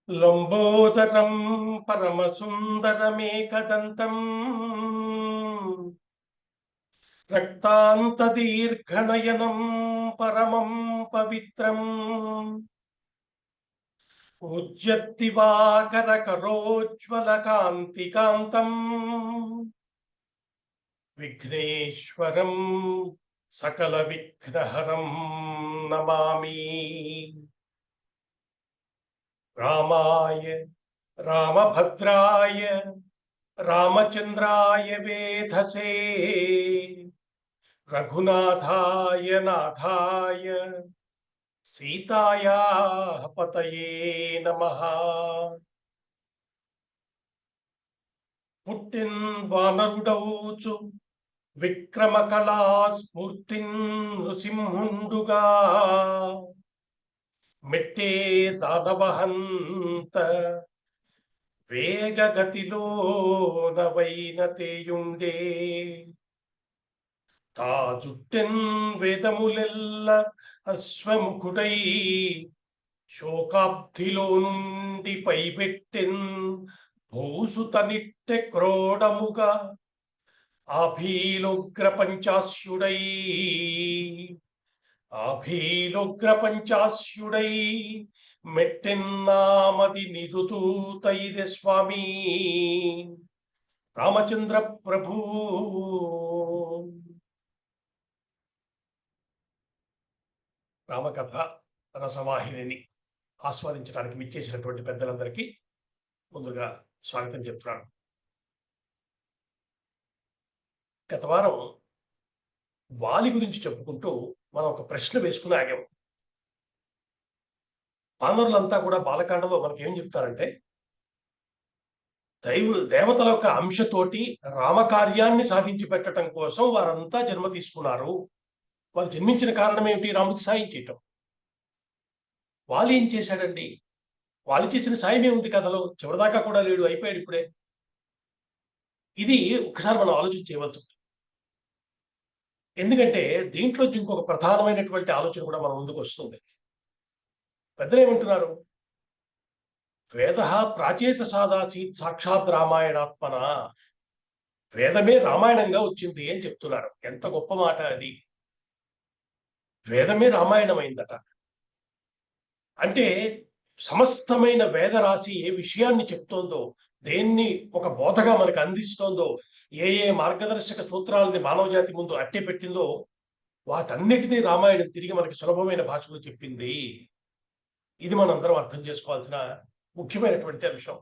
లంబోదరం పరమసుందరమేకదంతం రక్తాంతదీర్ఘనయనం పరమం పవిత్రం ఉజ్జద్దివాకరకరోజ్వలకాంతికాంతం విఘ్నేశ్వరం సకల విఘ్నహరం నమామి. రామాయ రామభద్రాయ రామచంద్రాయ వేధసే రఘునాథాయ నాథాయ సీతాయాః పతయే నమః. పుట్టిన్ వానరుడౌచు విక్రమకళా స్ఫూర్తిన్ నృసింహుండుగా మెట్టే దానవహంత వేగగతిలో నవైనతేయుండే తా జుట్టెన్ వేదములెల్ల అశ్వముఖుడై శోకాబ్ధిలో నుండి పైబెట్టెన్ భూసుతనిట్టె క్రోడముగా ఆభీలోగ్ర పంచాస్యుడై మెట్టెన్నామది నిదుతూతైదే స్వామి రామచంద్ర ప్రభు. రామకథ రసవాహినిని ఆస్వాదించడానికి విచ్చేసినటువంటి పెద్దలందరికీ ముందుగా స్వాగతం చెప్తున్నాను. గత వారం వాలి గురించి చెప్పుకుంటూ మనం ఒక ప్రశ్న వేసుకుని ఆగాము. వానరులంతా కూడా బాలకాండలో మనకి ఏం చెప్తారంటే, దేవతల యొక్క అంశతోటి రామకార్యాన్ని సాధించి పెట్టడం కోసం వారంతా జన్మ తీసుకున్నారు. వారు జన్మించిన కారణం ఏమిటి? రాముడికి సాయం చేయటం. వాలి ఏం చేశాడండి? వాలి చేసిన సాయం ఏముంది కథలో? చివరిదాకా కూడా లేడు, అయిపోయాడు ఇప్పుడే. ఇది ఒకసారి మనం ఆలోచన చేయవలసి ఉంది. ఎందుకంటే దీంట్లో ఇంకొక ప్రధానమైనటువంటి ఆలోచన కూడా మన ముందుకు వస్తుంది. పెద్దలు ఏమంటున్నారు? వేద ప్రాచేత సాదాసీత్ సాక్షాత్ రామాయణాత్మన. వేదమే రామాయణంగా వచ్చింది అని చెప్తున్నారు. ఎంత గొప్ప మాట అది! వేదమే రామాయణమైందట. అంటే సమస్తమైన వేదరాశి ఏ విషయాన్ని చెప్తోందో, దేన్ని ఒక బోధగా మనకు అందిస్తోందో, ఏ మార్గదర్శక సూత్రాలని మానవజాతి ముందు అట్టే పెట్టిందో వాటన్నిటినీ రామాయణం తిరిగి మనకి సులభమైన భాషలో చెప్పింది. ఇది మనందరం అర్థం చేసుకోవాల్సిన ముఖ్యమైనటువంటి అంశం.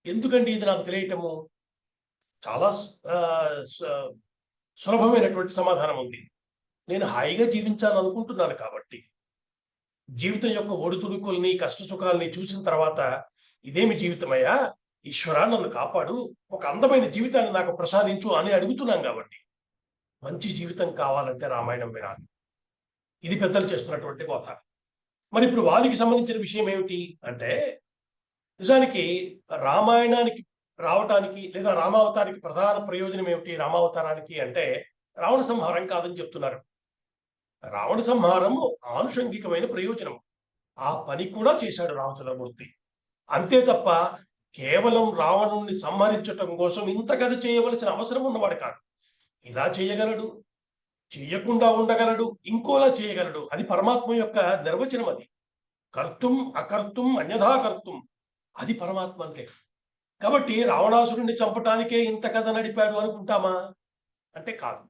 ఎందుకండి ఇది నాకు తెలియటము? చాలా సులభమైనటువంటి సమాధానం ఉంది. నేను హాయిగా జీవించాలనుకుంటున్నాను కాబట్టి. జీవితం యొక్క ఒడిదుడుకుల్ని, కష్ట సుఖాలని చూసిన తర్వాత ఇదేమి జీవితమయ్యా, ఈశ్వరా నన్ను కాపాడు, ఒక అందమైన జీవితాన్ని నాకు ప్రసాదించు అని అడుగుతున్నాం కాబట్టి. మంచి జీవితం కావాలంటే రామాయణం వినాలి. ఇది పెద్దలు చేస్తున్నటువంటి బోధ. మరి ఇప్పుడు వాలికి సంబంధించిన విషయం ఏమిటి అంటే, నిజానికి రామాయణానికి రావటానికి లేదా రామావతారానికి ప్రధాన ప్రయోజనం ఏమిటి? రామావతారానికి అంటే రావణ సంహారం కాదని చెప్తున్నారు. రావణ సంహారము ఆనుషంగికమైన ప్రయోజనం. ఆ పని కూడా చేశాడు రామచంద్రమూర్తి. అంతే తప్ప కేవలం రావణుణ్ణి సంహరించటం కోసం ఇంత కథ చేయవలసిన అవసరం ఉన్నవాడు కాదు. ఇలా చేయగలడు, చేయకుండా ఉండగలడు, ఇంకోలా చేయగలడు. అది పరమాత్మ యొక్క నిర్వచనం. అది కర్తుం అకర్తుం అన్యథా కర్తుం, అది పరమాత్మ అంటే. కాబట్టి రావణాసురుణ్ణి చంపటానికే ఇంత కథ నడిపాడు అనుకుంటామా అంటే కాదు.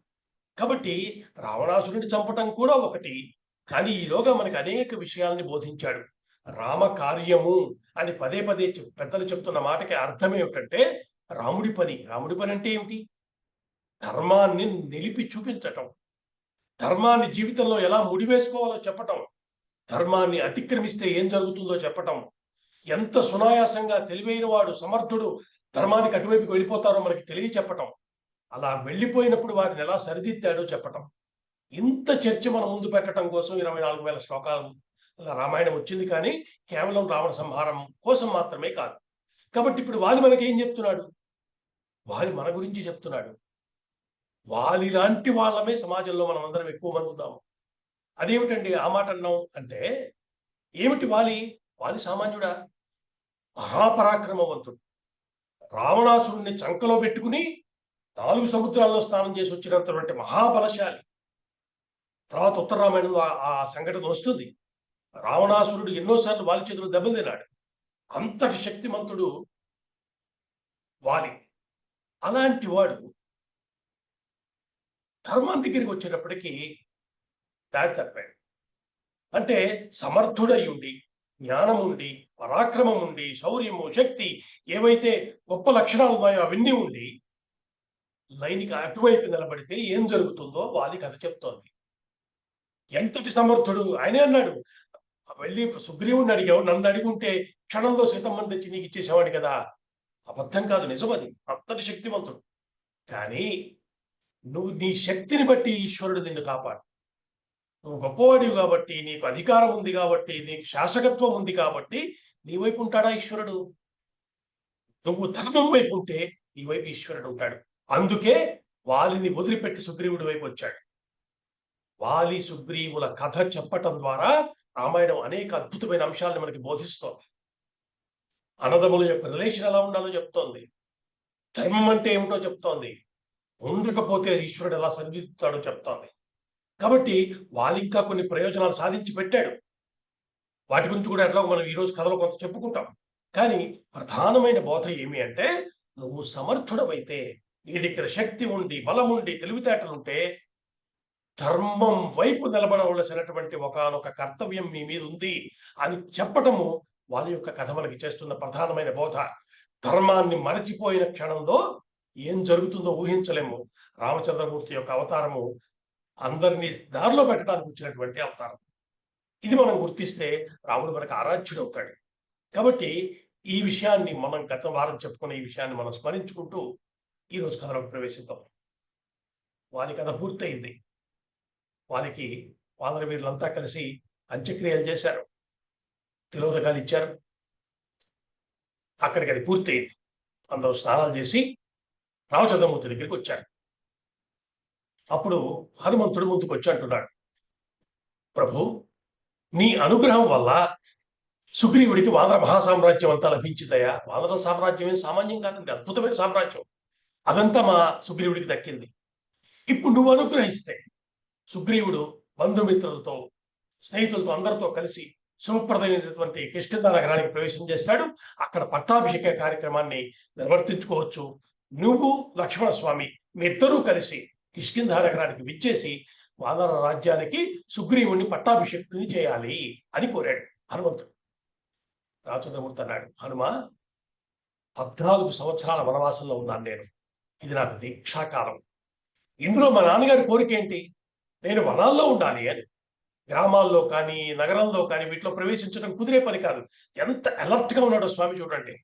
కాబట్టి రావణాసురుడిని చంపటం కూడా ఒకటి, కానీ ఈలోగా మనకి అనేక విషయాల్ని బోధించాడు. రామ కార్యము అని పదే పదే పెద్దలు చెప్తున్న మాటకి అర్థం ఏమిటంటే, రాముడి పని. రాముడి పని అంటే ఏమిటి? ధర్మాన్ని నిలిపి చూపించటం, ధర్మాన్ని జీవితంలో ఎలా ముడివేసుకోవాలో చెప్పటం, ధర్మాన్ని అతిక్రమిస్తే ఏం జరుగుతుందో చెప్పటం, ఎంత సునాయాసంగా తెలివైన వాడు, సమర్థుడు ధర్మానికి అటువైపుకి వెళ్ళిపోతారో మనకి తెలియచెప్పటం, అలా వెళ్ళిపోయినప్పుడు వారిని ఎలా సరిదిద్దాడో చెప్పటం. ఇంత చర్చ మన ముందు పెట్టడం కోసం 24,000 శ్లోకాలు రామాయణం వచ్చింది. కానీ కేవలం రావణ సంహారం కోసం మాత్రమే కాదు. కాబట్టి ఇప్పుడు వాలి మనకి ఏం చెప్తున్నాడు? వాలి మన గురించి చెప్తున్నాడు. వాలి లాంటి వాళ్ళమే సమాజంలో మనం అందరం ఎక్కువ మంది ఉన్నాము. అదేమిటండి ఆ మాట అన్నాం అంటే, ఏమిటి వాలి? వాలి సామాన్యుడా? మహాపరాక్రమవంతుడు. రావణాసురుణ్ణి చంకలో పెట్టుకుని 4 సముద్రాల్లో స్నానం చేసి వచ్చినంతటువంటి మహాబలశాలి. తర్వాత ఉత్తర రామాయణంలో ఆ సంఘటన వస్తుంది. రావణాసురుడు ఎన్నోసార్లు వాలి చేతులు దెబ్బలు తిన్నాడు. అంతటి శక్తిమంతుడు వాలి. అలాంటి వాడు ధర్మం దగ్గరికి వచ్చేటప్పటికి దారి తప్పాడు. అంటే సమర్థుడై ఉండి, జ్ఞానం ఉండి, పరాక్రమం ఉండి, శౌర్యము, శక్తి ఏవైతే గొప్ప లక్షణాలు ఉన్నాయో అవన్నీ ఉండి లైన్‌కి అటువైపు నిలబడితే ఏం జరుగుతుందో వాలి కథ చెప్తోంది. ఎంతటి సమర్థుడు ఆయనే అన్నాడు. వెళ్ళి సుగ్రీవుడిని అడిగావు, నన్ను అడిగుంటే క్షణంలో సీతమ్మని తెచ్చి నీకు ఇచ్చేసేవాడు కదా. అబద్ధం కాదు, నిజం అది. అంతటి శక్తివంతుడు. కానీ నువ్వు నీ శక్తిని బట్టి ఈశ్వరుడు నిన్ను కాపాడు. నువ్వు గొప్పవాడివి కాబట్టి, నీకు అధికారం ఉంది కాబట్టి, నీకు శాసకత్వం ఉంది కాబట్టి నీ వైపు ఉంటాడా ఈశ్వరుడు? నువ్వు ధర్మం వైపు ఉంటే నీ వైపు ఈశ్వరుడు ఉంటాడు. అందుకే వాలిని వదిలిపెట్టి సుగ్రీవుడి వైపు వచ్చాడు. వాలి సుగ్రీవుల కథ చెప్పటం ద్వారా రామాయణం అనేక అద్భుతమైన అంశాలను మనకి బోధిస్తోంది. అన్నదమ్ముల యొక్క రిలేషన్ ఎలా ఉండాలో చెప్తోంది. ధర్మం అంటే ఏమిటో చెప్తోంది. ఉండకపోతే ఈశ్వరుడు ఎలా సరిదిద్దుతాడో చెప్తోంది. కాబట్టి వాలి ఇంకా కొన్ని ప్రయోజనాలు సాధించి పెట్టాడు. వాటి గురించి కూడా ఎట్లాగో మనం ఈరోజు కథలో కొంత చెప్పుకుంటాం. కానీ ప్రధానమైన బోధ ఏమి అంటే, నువ్వు సమర్థుడవైతే, నీ దగ్గర శక్తి ఉండి, బలం ఉండి, తెలివితేటలుంటే ధర్మం వైపు నిలబడవలసినటువంటి ఒకానొక కర్తవ్యం మీ మీద ఉంది అని చెప్పటము వాళ్ళ యొక్క కథ మనకి చేస్తున్న ప్రధానమైన బోధ. ధర్మాన్ని మరచిపోయిన క్షణంలో ఏం జరుగుతుందో ఊహించలేము. రామచంద్రమూర్తి యొక్క అవతారము అందరినీ దారిలో పెట్టడానికి వచ్చినటువంటి అవతారం. ఇది మనం గుర్తిస్తే రాముడు మనకు ఆరాధ్యుడు అవుతాడు. కాబట్టి ఈ విషయాన్ని మనం గత వారం చెప్పుకున్న ఈ విషయాన్ని మనం స్మరించుకుంటూ ఈరోజు కథలోకి ప్రవేశిద్దాం. వారి కథ పూర్తయింది. వారికి వానర వీరులంతా కలిసి అంత్యక్రియలు చేశారు, తిలోదకాలు ఇచ్చారు. అక్కడికి అది పూర్తయింది. అందరూ స్నానాలు చేసి రామచంద్రమూర్తి దగ్గరికి వచ్చారు. అప్పుడు హనుమంతుడు ముందుకు వచ్చి అంటున్నాడు, ప్రభు, నీ అనుగ్రహం వల్ల సుగ్రీవుడికి వానర మహాసామ్రాజ్యం అంతా లభించిందయా. వానర సామ్రాజ్యం ఏం సామాన్యం కాదండి, అద్భుతమైన సామ్రాజ్యం. అదంతా మా సుగ్రీవుడికి దక్కింది. ఇప్పుడు నువ్వు అనుగ్రహిస్తే సుగ్రీవుడు బంధుమిత్రులతో, స్నేహితులతో అందరితో కలిసి శుభప్రదమైనటువంటి కిష్కింధ నగరానికి ప్రవేశం చేస్తాడు. అక్కడ పట్టాభిషేక కార్యక్రమాన్ని నిర్వర్తించుకోవచ్చు. నువ్వు లక్ష్మణస్వామి మీ ఇద్దరూ కలిసి కిష్కింధ నగరానికి విచ్చేసి వానర రాజ్యానికి సుగ్రీవుణ్ణి పట్టాభిషేకుని చేయాలి అని కోరాడు హనుమంతుడు. రామచంద్రమూర్తి అన్నాడు, హనుమ, 14 సంవత్సరాల వనవాసంలో ఉన్నాను నేను. ఇది నాకు దీక్షాకాలం. ఇందులో మా నాన్నగారి కోరిక ఏంటి? నేను వనాల్లో ఉండాలి అని. గ్రామాల్లో కానీ, నగరంలో కానీ వీటిలో ప్రవేశించడం కుదిరే పని కాదు. ఎంత అలర్ట్ గా ఉన్నాడో స్వామి చూడండి.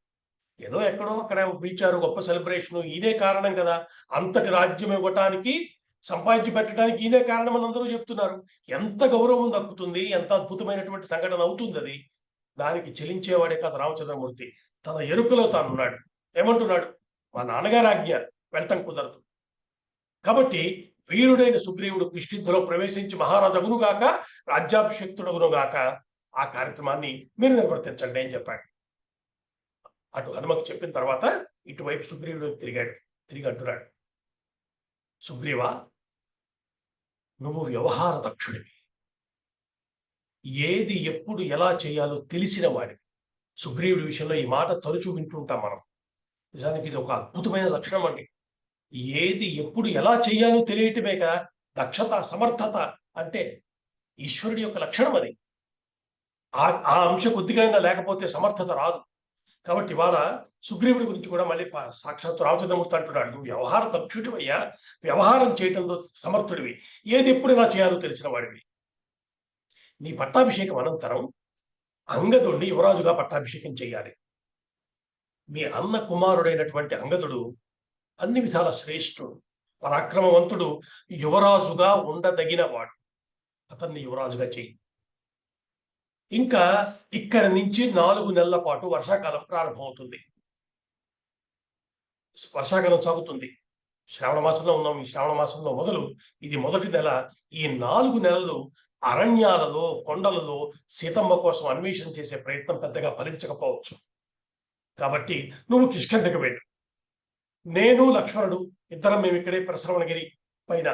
ఏదో ఎక్కడో అక్కడ పిలిచారు, గొప్ప సెలబ్రేషన్, ఇదే కారణం కదా. అంతటి రాజ్యం ఇవ్వటానికి, సంపాదించి పెట్టడానికి ఈయనే కారణం అని అందరూ చెప్తున్నారు. ఎంత గౌరవం దక్కుతుంది, ఎంత అద్భుతమైనటువంటి సంఘటన అవుతుంది అది. దానికి చెలించేవాడే కాదు రామచంద్రమూర్తి. తన ఎరుకలో తానున్నాడు. ఏమంటున్నాడు? మా నాన్నగారి ఆజ్ఞ, వెళ్తాం కుదరదు. కాబట్టి వీరుడైన సుగ్రీవుడు కిష్కింధలో ప్రవేశించి మహారాజగునుగాక, రాజ్యాభిషిక్తుడగునుగాక, ఆ కార్యక్రమాన్ని మీరు నిర్వర్తించండి అని చెప్పాడు. అటు హనుమకు చెప్పిన తర్వాత ఇటువైపు సుగ్రీవుడు తిరిగి అంటున్నాడు, సుగ్రీవా, నువ్వు వ్యవహార దక్షుడివి. ఏది ఎప్పుడు ఎలా చేయాలో తెలిసిన వాడివి. సుగ్రీవుడి విషయంలో ఈ మాట తరచూ వింటుంటాం మనం. నిజానికి ఇది ఒక అద్భుతమైన లక్షణం అండి. ఏది ఎప్పుడు ఎలా చేయాలో తెలియటమే కదా దక్షత, సమర్థత అంటే. ఈశ్వరుడి యొక్క లక్షణం అది. ఆ అంశం కొద్దిగా లేకపోతే సమర్థత రాదు. కాబట్టి ఇవాళ సుగ్రీవుడి గురించి కూడా మళ్ళీ సాక్షాత్తు రామచంద్రమూర్తి అంటున్నాడు, నువ్వు వ్యవహార దక్షుడివయ్యా, వ్యవహారం చేయటంలో సమర్థుడివి, ఏది ఎప్పుడు ఎలా చేయాలో తెలిసిన వాడివి. నీ పట్టాభిషేకం అనంతరం అంగదుడిని యువరాజుగా పట్టాభిషేకం చేయాలి. మీ అన్న కుమారుడైనటువంటి అంగదుడు అన్ని విధాల శ్రేష్ఠుడు, పరాక్రమవంతుడు, యువరాజుగా ఉండదగిన వాడు. అతన్ని యువరాజుగా చెయ్యి. ఇంకా ఇక్కడి నుంచి 4 నెలల పాటు వర్షాకాలం ప్రారంభమవుతుంది. వర్షాకాలం సాగుతుంది. శ్రావణ మాసంలో ఉన్నాం. ఈ శ్రావణ మాసంలో మొదలు ఇది మొదటి నెల. ఈ 4 నెలలు అరణ్యాలలో, కొండలలో సీతమ్మ కోసం అన్వేషణ చేసే ప్రయత్నం పెద్దగా ఫలించకపోవచ్చు. కాబట్టి నువ్వు కిష్కింధకి వెళ్ళు. నేను లక్ష్మణుడు ఇద్దరం మేము ఇక్కడే ప్రసరవణగిరి పైన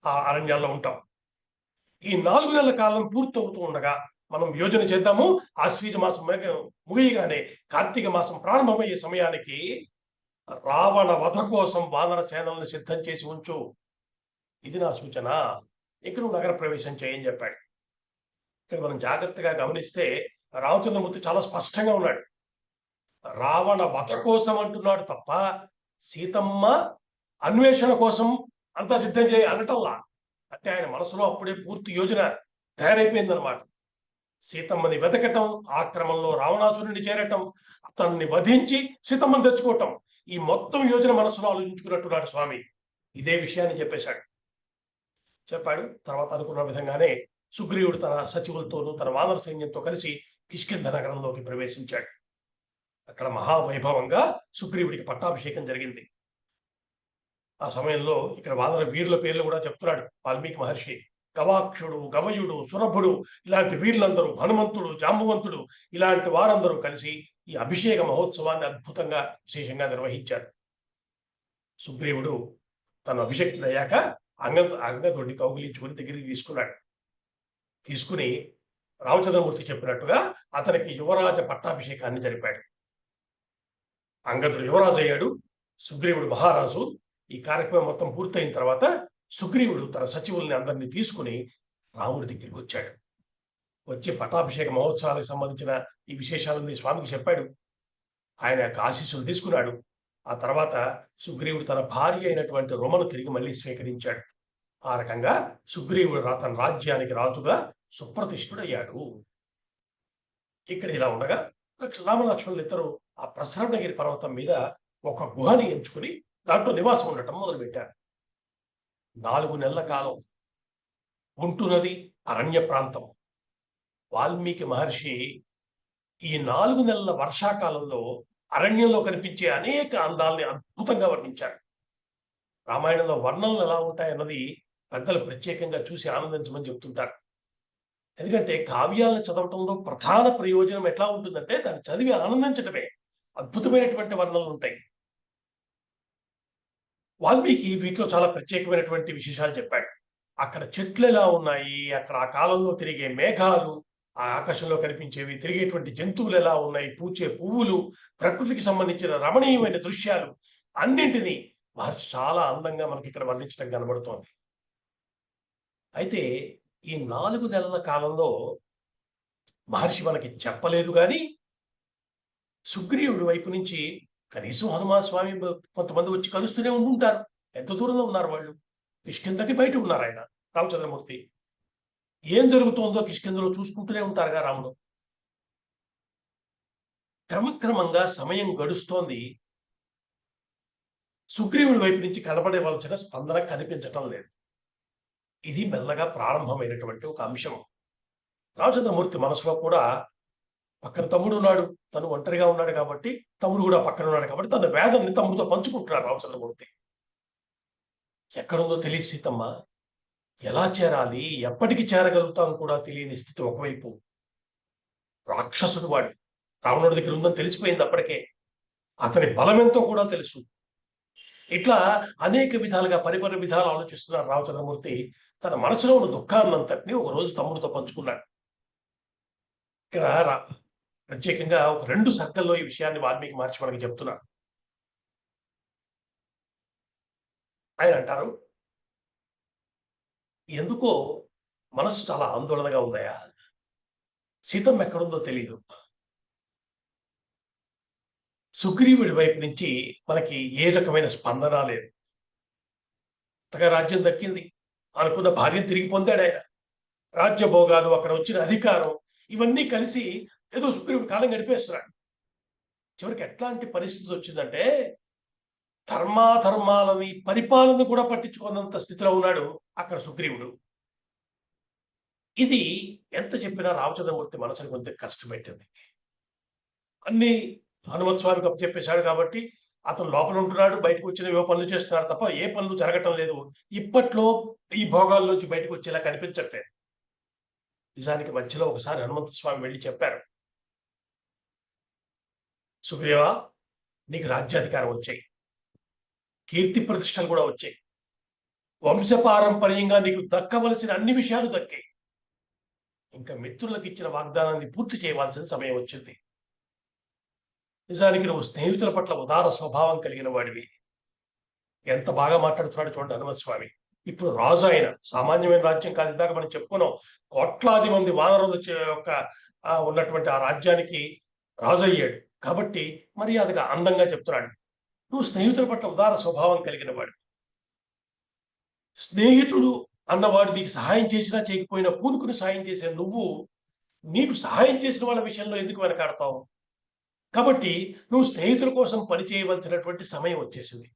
ఆ అరణ్యాల్లో ఉంటాం. ఈ 4 నెలల కాలం పూర్తవుతూ ఉండగా మనం యోజన చేద్దాము. ఆశ్వీజ మాసం ముగియగానే కార్తీక మాసం ప్రారంభమయ్యే సమయానికి రావణ వధ కోసం వానర సేనలను సిద్ధం చేసి ఉంచు. ఇది నా సూచన. ఇక నువ్వు నగర ప్రవేశం చేయని చెప్పాడు. ఇక్కడ మనం జాగ్రత్తగా గమనిస్తే రామచంద్రమూర్తి చాలా స్పష్టంగా ఉన్నాడు. రావణ వధ కోసం అంటున్నాడు తప్ప సీతమ్మ అన్వేషణ కోసం అంతా సిద్ధం చేయి అనటంలా. అంటే ఆయన మనసులో అప్పుడే పూర్తి యోజన తయారైపోయిందనమాట. సీతమ్మని వెతకటం, ఆ క్రమంలో రావణాసురుడిని చేరటం, అతన్ని వధించి సీతమ్మని తెచ్చుకోవటం, ఈ మొత్తం యోజన మనసులో ఆలోచించుకున్నట్టున్నాడు స్వామి. ఇదే విషయాన్ని చెప్పాడు. తర్వాత అనుకున్న విధంగానే సుగ్రీవుడు తన సచివులతోనూ తన వానర సైన్యంతో కలిసి కిష్కింధ నగరంలోకి ప్రవేశించాడు. అక్కడ మహావైభవంగా సుగ్రీవుడికి పట్టాభిషేకం జరిగింది. ఆ సమయంలో ఇక్కడ వానర వీరుల పేర్లు కూడా చెప్తున్నాడు వాల్మీకి మహర్షి. గవాక్షుడు, గవయుడు, సురభుడు ఇలాంటి వీరులందరూ, హనుమంతుడు, జాంబవంతుడు ఇలాంటి వారందరూ కలిసి ఈ అభిషేక మహోత్సవాన్ని అద్భుతంగా విశేషంగా నిర్వహించారు. సుగ్రీవుడు తను అభిషేక్తుడయ్యాక అంగదుడిని కౌగిలించుకుని దగ్గరికి తీసుకుని రామచంద్రమూర్తి చెప్పినట్టుగా అతనికి యువరాజ పట్టాభిషేకాన్ని జరిపాడు. అంగదుడు యువరాజు అయ్యాడు, సుగ్రీవుడు మహారాజు. ఈ కార్యక్రమం మొత్తం పూర్తయిన తర్వాత సుగ్రీవుడు తన సచివుల్ని అందరినీ తీసుకుని రాముడి దగ్గరికి వచ్చాడు. వచ్చి పట్టాభిషేక మహోత్సవానికి సంబంధించిన ఈ విశేషాలన్నీ స్వామికి చెప్పాడు. ఆయన యొక్క ఆశీస్సులు తీసుకున్నాడు. ఆ తర్వాత సుగ్రీవుడు తన భార్య అయినటువంటి రుమను తిరిగి మళ్ళీ స్వీకరించాడు. ఆ రకంగా సుగ్రీవుడు తన రాజ్యానికి రాజుగా సుప్రతిష్ఠుడయ్యాడు. ఇక్కడ ఇలా ఉండగా రామలక్ష్మణులు ఇద్దరు ఆ ప్రసరవణగిరి పర్వతం మీద ఒక గుహని ఎంచుకుని దాంట్లో నివాసం ఉండటం మొదలుపెట్టారు. 4 నెలల కాలం ఉంటున్నది అరణ్య ప్రాంతం. వాల్మీకి మహర్షి ఈ 4 నెలల వర్షాకాలంలో అరణ్యంలో కనిపించే అనేక అందాల్ని అద్భుతంగా వర్ణించారు. రామాయణంలో వర్ణనలు ఎలా ఉంటాయన్నది పెద్దలు ప్రత్యేకంగా చూసి ఆనందించమని చెప్తుంటారు. ఎందుకంటే కావ్యాలను చదవటంలో ప్రధాన ప్రయోజనం ఎట్లా ఉంటుందంటే దాన్ని చదివి ఆనందించటమే. అద్భుతమైనటువంటి వర్ణనలు ఉంటాయి. వాల్మీకి వీటిలో చాలా ప్రత్యేకమైనటువంటి విశేషాలు చెప్పాడు. అక్కడ చెట్లు ఎలా ఉన్నాయి, అక్కడ ఆ కాలంలో తిరిగే మేఘాలు, ఆ ఆకాశంలో కనిపించేవి, తిరిగేటువంటి జంతువులు ఎలా ఉన్నాయి, పూచే పువ్వులు, ప్రకృతికి సంబంధించిన రమణీయమైన దృశ్యాలు అన్నింటినీ మహర్షి చాలా అందంగా మనకి ఇక్కడ వర్ణించడం కనబడుతోంది. అయితే ఈ 4 నెలల కాలంలో మహర్షి మనకి చెప్పలేదు కానీ సుగ్రీవుడి వైపు నుంచి కనీసం హనుమాన్ స్వామి కొంతమంది వచ్చి కలుస్తూనే ఉంటుంటారు. ఎంత దూరంలో ఉన్నారు వాళ్ళు? కిష్కింధకి బయట ఉన్నారు ఆయన రామచంద్రమూర్తి. ఏం జరుగుతోందో కిష్కింధలో చూసుకుంటూనే ఉంటారుగా రాముడు. క్రమక్రమంగా సమయం గడుస్తోంది. సుగ్రీవుడి వైపు నుంచి కనబడవలసిన స్పందన కనిపించటం లేదు. ఇది మెల్లగా ప్రారంభమైనటువంటి ఒక అంశం. రామచంద్రమూర్తి మనసులో కూడా పక్కన తమ్ముడు ఉన్నాడు, తను ఒంటరిగా ఉన్నాడు కాబట్టి, తమ్ముడు కూడా పక్కన ఉన్నాడు కాబట్టి తన వేదనని తమ్ముడితో పంచుకుంటున్నాడు రామచంద్రమూర్తి. ఎక్కడుందో తెలియదు సీతమ్మ, ఎలా చేరాలి, ఎప్పటికి చేరగలుగుతాం కూడా తెలియని స్థితి. ఒకవైపు రాక్షసుడు వాడు రావణుడి దగ్గర ఉందని తెలిసిపోయింది అప్పటికే. అతని బలమెంతో కూడా తెలుసు. ఇట్లా అనేక విధాలుగా పరిపరి విధాలు ఆలోచిస్తున్నాడు రామచంద్రమూర్తి. తన మనసులో ఉన్న దుఃఖాన్నంతటినీ ఒక రోజు తమ్ముడితో పంచుకున్నాడు. ఇక్కడ ప్రత్యేకంగా ఒక 2 సర్కల్లో ఈ విషయాన్ని వాల్మీకి మహర్షి మనకి చెప్తున్నారు. ఆయన అంటారు, ఎందుకో మనసు చాలా ఆందోళనగా ఉందయా. సీతమ్మ ఎక్కడుందో తెలియదు. సుగ్రీవుడి వైపు నుంచి మనకి ఏ రకమైన స్పందన లేదు. కొత్తగా రాజ్యం దక్కింది, అనుకున్న భార్యను తిరిగి పొందాడు ఆయన. రాజ్యభోగాలు, అక్కడ వచ్చిన అధికారం ఇవన్నీ కలిసి ఏదో సుగ్రీవుడు కాలం గడిపేస్తున్నాడు. చివరికి ఎట్లాంటి పరిస్థితి వచ్చిందంటే ధర్మాధర్మాలని పరిపాలన కూడా పట్టించుకున్నంత స్థితిలో ఉన్నాడు అక్కడ సుగ్రీవుడు. ఇది ఎంత చెప్పినా రామచంద్రమూర్తి మనసుని కొంత కష్టపెట్టింది. అన్ని హనుమత్ స్వామికి అప్పచెప్పేశాడు కాబట్టి అతను లోపల ఉంటున్నాడు, బయటకు వచ్చిన ఏవో పనులు చేస్తున్నాడు తప్ప ఏ పనులు జరగటం లేదు. ఇప్పట్లో ఈ భోగాల్లోంచి బయటకు వచ్చేలా కనిపించట్లేదు. నిజానికి మధ్యలో ఒకసారి హనుమంత స్వామి వెళ్ళి చెప్పారు, సుగ్రీవా, నీకు రాజ్యాధికారం వచ్చాయి, కీర్తి ప్రతిష్టలు కూడా వచ్చాయి, వంశపారంపర్యంగా నీకు దక్కవలసిన అన్ని విషయాలు దక్కాయి. ఇంకా మిత్రులకు ఇచ్చిన వాగ్దానాన్ని పూర్తి చేయవలసిన సమయం వచ్చింది. నిజానికి నువ్వు స్నేహితుల పట్ల ఉదార స్వభావం కలిగిన వాడివి. ఎంత బాగా మాట్లాడుతున్నాడు చూడండి హనుమస్వామి. ఇప్పుడు రాజు ఆయన, సామాన్యమైన రాజ్యం కాదు. ఇందాక మనం చెప్పుకున్నాం, కోట్లాది మంది వానరుల యొక్క ఉన్నటువంటి ఆ రాజ్యానికి రాజు అయ్యాడు. కాబట్టి మర్యాదగా అందంగా చెప్తున్నాడు, నువ్వు స్నేహితుల పట్ల ఉదార స్వభావం కలిగిన వాడు. స్నేహితుడు అన్నవాడు నీకు సహాయం చేసినా చేయకపోయినా పూనుకుని సహాయం చేసే నువ్వు, నీకు సహాయం చేసిన వాళ్ళ విషయంలో ఎందుకు వెనకాడతావు? కాబట్టి నువ్వు స్నేహితుల కోసం పని చేయవలసినటువంటి సమయం వచ్చేసింది.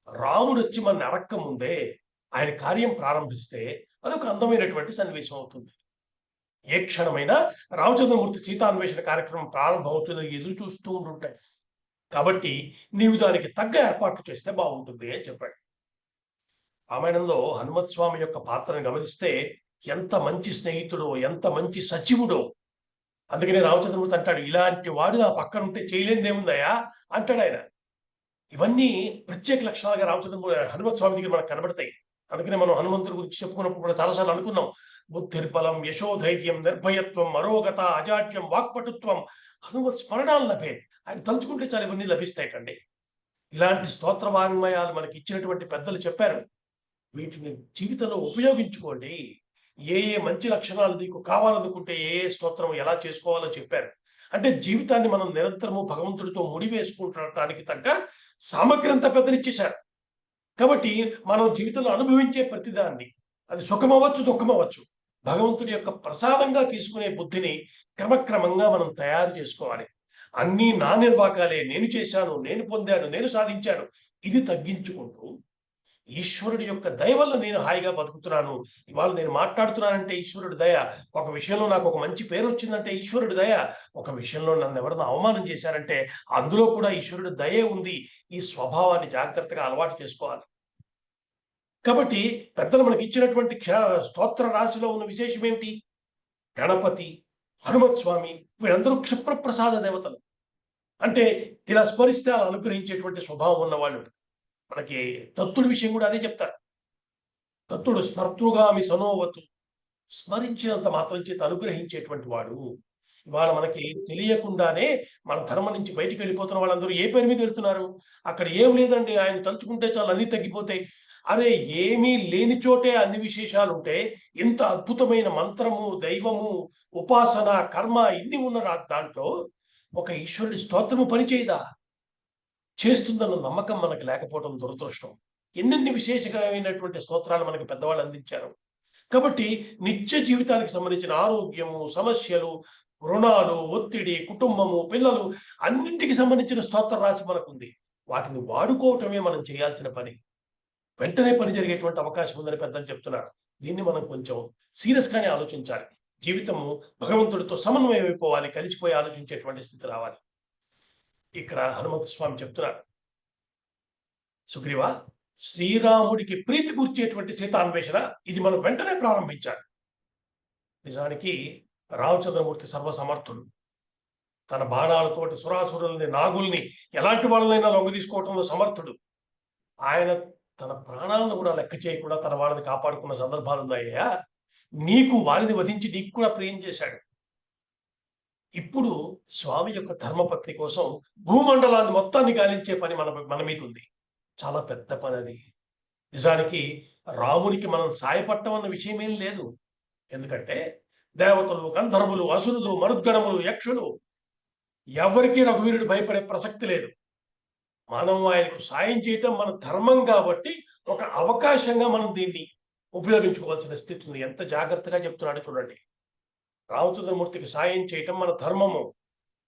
రాముడు వచ్చి మన అడక్క ముందే ఆయన కార్యం ప్రారంభిస్తే అదొక అందమైనటువంటి సన్నివేశం అవుతుంది. ఏ క్షణమైనా రామచంద్రమూర్తి సీతాన్వేషణ కార్యక్రమం ప్రారంభమవుతుందని ఎదురు చూస్తూ ఉంటుంటాయి. కాబట్టి నీవు దానికి తగ్గ ఏర్పాట్లు చేస్తే బాగుంటుంది అని చెప్పాడు. రామాయణంలో హనుమత్ స్వామి యొక్క పాత్రను గమనిస్తే ఎంత మంచి స్నేహితుడో, ఎంత మంచి సచివుడో. అందుకనే రామచంద్రమూర్తి అంటాడు, ఇలాంటి వాడు ఆ పక్కన ఉంటే చేయలేనిదేముందయా అంటాడు ఆయన. ఇవన్నీ ప్రత్యేక లక్షణాలుగా హనుమత్ స్వామి దగ్గర మనకు కనబడతాయి. అందుకనే మనం హనుమంతుడి గురించి చెప్పుకున్నప్పుడు కూడా చాలాసార్లు అనుకున్నాం, బుద్ధిర్బలం, యశోధైర్యం, నిర్భయత్వం, అరోగత, అజాడ్యం, వాక్పటుత్వం, హనుమత్ స్మరణాలు లభే. ఆయన తలుచుకుంటే చాలా ఇవన్నీ లభిస్తాయిటండి. ఇలాంటి స్తోత్ర వాంగ్మయాలు మనకి ఇచ్చినటువంటి పెద్దలు చెప్పారు. వీటిని జీవితంలో ఉపయోగించుకోండి. ఏ ఏ మంచి లక్షణాలు నీకు కావాలనుకుంటే ఏ ఏ స్తోత్రం ఎలా చేసుకోవాలో చెప్పారు. అంటే జీవితాన్ని మనం నిరంతరము భగవంతుడితో ముడివేసుకుంటానికి తగ్గ సామగ్రి అంతా పెద్దలు ఇచ్చేశారు. కాబట్టి మనం జీవితంలో అనుభవించే ప్రతిదాన్ని, అది సుఖమవ్వచ్చు, దుఃఖమవ్వచ్చు, భగవంతుడి యొక్క ప్రసాదంగా తీసుకునే బుద్ధిని క్రమక్రమంగా మనం తయారు చేసుకోవాలి. అన్నీ నా నిర్వాకాలే, నేను చేశాను, నేను పొందాను, నేను సాధించాను, ఇది తగ్గించుకుంటూ ఈశ్వరుడి యొక్క దయ వల్ల నేను హాయిగా బతుకుతున్నాను. ఇవాళ నేను మాట్లాడుతున్నానంటే ఈశ్వరుడి దయ. ఒక విషయంలో నాకు ఒక మంచి పేరు వచ్చిందంటే ఈశ్వరుడి దయ. ఒక విషయంలో నన్ను ఎవరైనా అవమానం చేశారంటే అందులో కూడా ఈశ్వరుడి దయే ఉంది. ఈ స్వభావాన్ని జాగ్రత్తగా అలవాటు చేసుకోవాలి. కాబట్టి పెద్దలు మనకి ఇచ్చినటువంటి స్తోత్ర రాశిలో ఉన్న విశేషం ఏమిటి? గణపతి, హనుమత్ స్వామి, వీళ్ళందరూ క్షిప్రప్రసాద దేవతలు. అంటే ఇలా స్మరిస్తే అలా అనుగ్రహించేటువంటి స్వభావం ఉన్నవాళ్ళు. మనకి దత్తుడి విషయం కూడా అదే చెప్తారు. దత్తుడు స్మర్తృగామి సనోవతు, స్మరించినంత మాత్రం చేత అనుగ్రహించేటువంటి వాడు. ఇవాళ మనకి తెలియకుండానే మన ధర్మం నుంచి బయటికి వెళ్ళిపోతున్న వాళ్ళందరూ ఏ పేరు మీద వెళ్తున్నారు? అక్కడ ఏం లేదండి, ఆయన తలుచుకుంటే చాలు అన్నీ తగ్గిపోతాయి. అరే, ఏమీ లేని చోటే అన్ని విశేషాలు ఉంటే ఇంత అద్భుతమైన మంత్రము, దైవము, ఉపాసన, కర్మ ఇన్ని ఉన్న దాంట్లో ఒక ఈశ్వరుడి స్తోత్రము పనిచేయదా? చేస్తుందన్న నమ్మకం మనకు లేకపోవడం దురదృష్టం. ఎన్నెన్ని విశేషమైనటువంటి స్తోత్రాలు మనకి పెద్దవాళ్ళు అందించారు. కాబట్టి నిత్య జీవితానికి సంబంధించిన ఆరోగ్యము, సమస్యలు, రుణాలు, ఒత్తిడి, కుటుంబము, పిల్లలు అన్నింటికి సంబంధించిన స్తోత్ర రాశి మనకుంది. వాటిని వాడుకోవటమే మనం చేయాల్సిన పని. వెంటనే పని జరిగేటువంటి అవకాశం ఉందని పెద్దలు చెప్తున్నారు. దీన్ని మనం కొంచెం సీరియస్గానే ఆలోచించాలి. జీవితము భగవంతుడితో సమన్వయం అయిపోవాలి, కలిసిపోయి ఆలోచించేటువంటి స్థితి రావాలి. ఇక్కడ హనుమంత స్వామి చెప్తున్నారు, సుగ్రీవ, శ్రీరాముడికి ప్రీతి కూర్చేటువంటి సీతాన్వేషణ ఇది మనం వెంటనే ప్రారంభించాలి. నిజానికి రామచంద్రమూర్తి సర్వసమర్థుడు. తన బాణాలతోటి సురాసురుల్ని, నాగుల్ని, ఎలాంటి వాళ్ళనైనా లొంగ తీసుకోవటంలో సమర్థుడు. ఆయన తన ప్రాణాలను కూడా లెక్క చేయకుండా తన వాళ్ళని కాపాడుకున్న సందర్భాలు ఉన్నాయ్యా. నీకు వారిని వధించి నీకు కూడా ప్రియం చేశాడు. ఇప్పుడు స్వామి యొక్క ధర్మపత్ని కోసం భూమండలాన్ని మొత్తాన్ని గాలించే పని మన మీద ఉంది. చాలా పెద్ద పని అది. నిజానికి రామునికి మనం సాయపడటం అన్న విషయం ఏం లేదు. ఎందుకంటే దేవతలు, గంధర్వులు, అసురులు, మరుద్గణములు, యక్షులు ఎవరికీ రఘువీరుడు భయపడే ప్రసక్తి లేదు. మనం ఆయనకు సాయం చేయటం మన ధర్మం కాబట్టి ఒక అవకాశంగా మనం దీన్ని ఉపయోగించుకోవాల్సిన స్థితి ఉంది. ఎంత జాగ్రత్తగా చెప్తున్నాడో చూడండి. రామచంద్రమూర్తికి సాయం చేయటం మన ధర్మము.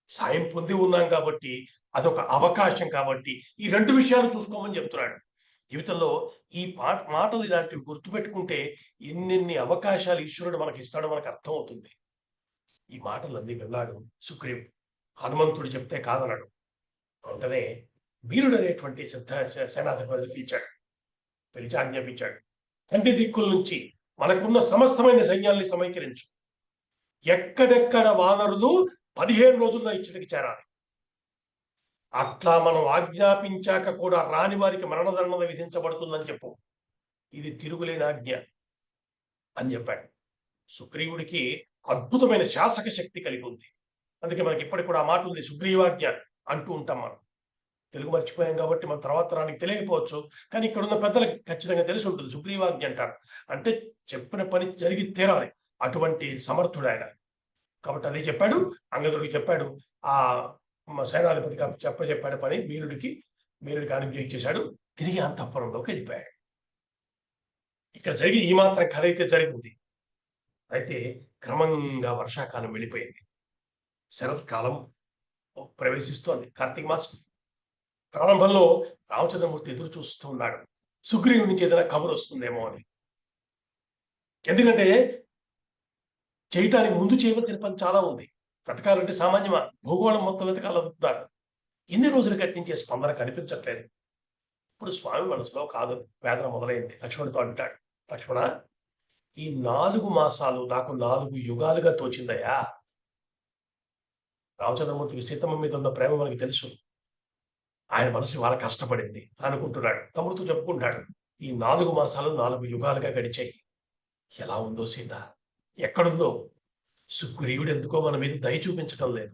సాయం పొంది ఉన్నాం కాబట్టి అదొక అవకాశం కాబట్టి ఈ రెండు విషయాలు చూసుకోమని చెప్తున్నాడు. జీవితంలో ఈ మాటలు ఇలాంటివి గుర్తుపెట్టుకుంటే ఎన్నెన్ని అవకాశాలు ఈశ్వరుడు మనకి ఇస్తాడో మనకు అర్థం అవుతుంది. ఈ మాటలన్నీ విన్నాడు సుగ్రీవుడు. హనుమంతుడు చెప్తే కాదన్నాడు. వెంటనే వీరుడు అనేటువంటి సేనాధిపతి పిలిచాడు. పిలిచి ఆజ్ఞాపించాడు, అన్ని దిక్కుల నుంచి మనకున్న సమస్తమైన సైన్యాల్ని సమీకరించు. ఎక్కడెక్కడ వానరులు 15 రోజుల్లో ఇచ్చటికి చేరాలి. అట్లా మనం ఆజ్ఞాపించాక కూడా రాని వారికి మరణదండన విధించబడుతుందని చెప్పు. ఇది తిరుగులేని ఆజ్ఞ అని చెప్పాడు. సుగ్రీవుడికి అద్భుతమైన శాసక శక్తి కలిగి ఉంది. అందుకే మనకి ఇప్పటికి కూడా ఆ మాట ఉంది, సుగ్రీవాజ్ఞ అంటూ ఉంటాం మనం. తెలుగు మర్చిపోయాం కాబట్టి మన తర్వాత తరానికి తెలియకపోవచ్చు. కానీ ఇక్కడున్న పెద్దలకు ఖచ్చితంగా తెలిసి ఉంటుంది. సుగ్రీవాజ్ఞ అంటారు. అంటే చెప్పిన పని జరిగి తీరాలి. అటువంటి సమర్థుడాయన. కాబట్టి అదే చెప్పాడు. అంగదుడికి చెప్పాడు. ఆ సేనాధిపతికి చెప్పాడు పని వీరుడికి అనుజ్ఞ ఇచ్చేశాడు. తిరిగి అంతఃపురంలోకి వెళ్ళిపోయాడు. ఇక్కడ జరిగి ఈ మాత్రం కథ అయితే జరిగింది. అయితే క్రమంగా వర్షాకాలం వెళ్ళిపోయింది. శరత్కాలం ప్రవేశిస్తోంది. కార్తీక మాసం ప్రారంభంలో రామచంద్రమూర్తి ఎదురు చూస్తూ ఉన్నాడు. సుగ్రీవుడి నుంచి ఏదైనా కబురు వస్తుందేమో అని. ఎందుకంటే చేయటానికి ముందు చేయవలసిన పని చాలా ఉంది. వెతకాలంటే సామాన్యమా? భూగోళం మొత్తం వెతకాలనుకుంటున్నారు. ఎన్ని రోజులు కట్టించే స్పందన కనిపించట్లేదు. ఇప్పుడు స్వామి మనసులో కాదు వేదన మొదలైంది. లక్ష్మణుడితో అంటాడు, లక్ష్మణ, ఈ 4 మాసాలు నాకు 4 యుగాలుగా తోచిందయ్యా. రామచంద్రమూర్తికి సీతమ్మ మీద ఉన్న ప్రేమ మనకి తెలుసు. ఆయన మనసు వాళ్ళ కష్టపడింది అనుకుంటున్నాడు. తమ్ముడితో చెప్పుకుంటాడు. ఈ 4 మాసాలు 4 యుగాలుగా గడిచాయి. ఎలా ఉందో సీత? ఎక్కడుందో? సుగ్రీవుడు ఎందుకో మన మీద దయ చూపించటం లేదు.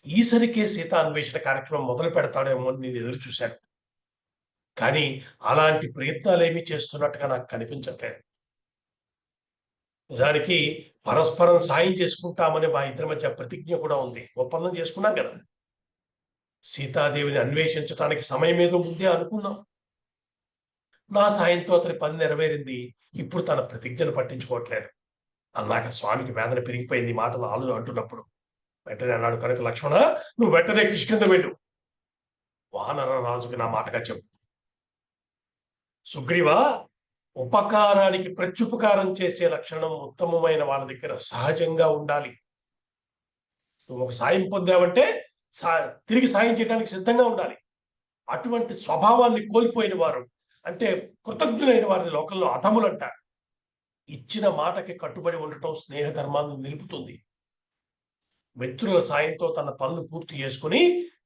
ఈసరికే సీత అన్వేషణ కార్యక్రమం మొదలు పెడతాడేమో అని నేను ఎదురు చూశాను. కానీ అలాంటి ప్రయత్నాలేమీ చేస్తున్నట్టుగా నాకు కనిపించట్లేదు. నిజానికి పరస్పరం సాయం చేసుకుంటామని మా ఇద్దరి మధ్య ప్రతిజ్ఞ కూడా ఉంది. ఒప్పందం చేసుకున్నాం కదా. సీతాదేవిని అన్వేషించడానికి సమయం ఏదో ముందే అనుకున్నాం. నా సాయంతో అతని పని నెరవేరింది. ఇప్పుడు తన ప్రతిజ్ఞను పట్టించుకోవట్లేదు అన్నాక స్వామికి వేదన పెరిగిపోయింది మాటలు అంటున్నప్పుడు. వెంటనే అన్నాడు, కనుక లక్ష్మణ, నువ్వు వెంటనే కిష్కింద వెళ్ళు. వానర రాజుకి నా మాటగా చెప్పు. సుగ్రీవా, ఉపకారానికి ప్రత్యుపకారం చేసే లక్షణం ఉత్తమమైన వాళ్ళ దగ్గర సహజంగా ఉండాలి. నువ్వు ఒక సాయం పొందావంటే తిరిగి సాయం చేయడానికి సిద్ధంగా ఉండాలి. అటువంటి స్వభావాన్ని కోల్పోయిన వారు, అంటే కృతజ్ఞులైన వారి లోకంలో అధములంటారు. ఇచ్చిన మాటకి కట్టుబడి ఉండటం స్నేహధర్మాన్ని నిలుపుతుంది. మిత్రుల సాయంతో తన పనులు పూర్తి చేసుకుని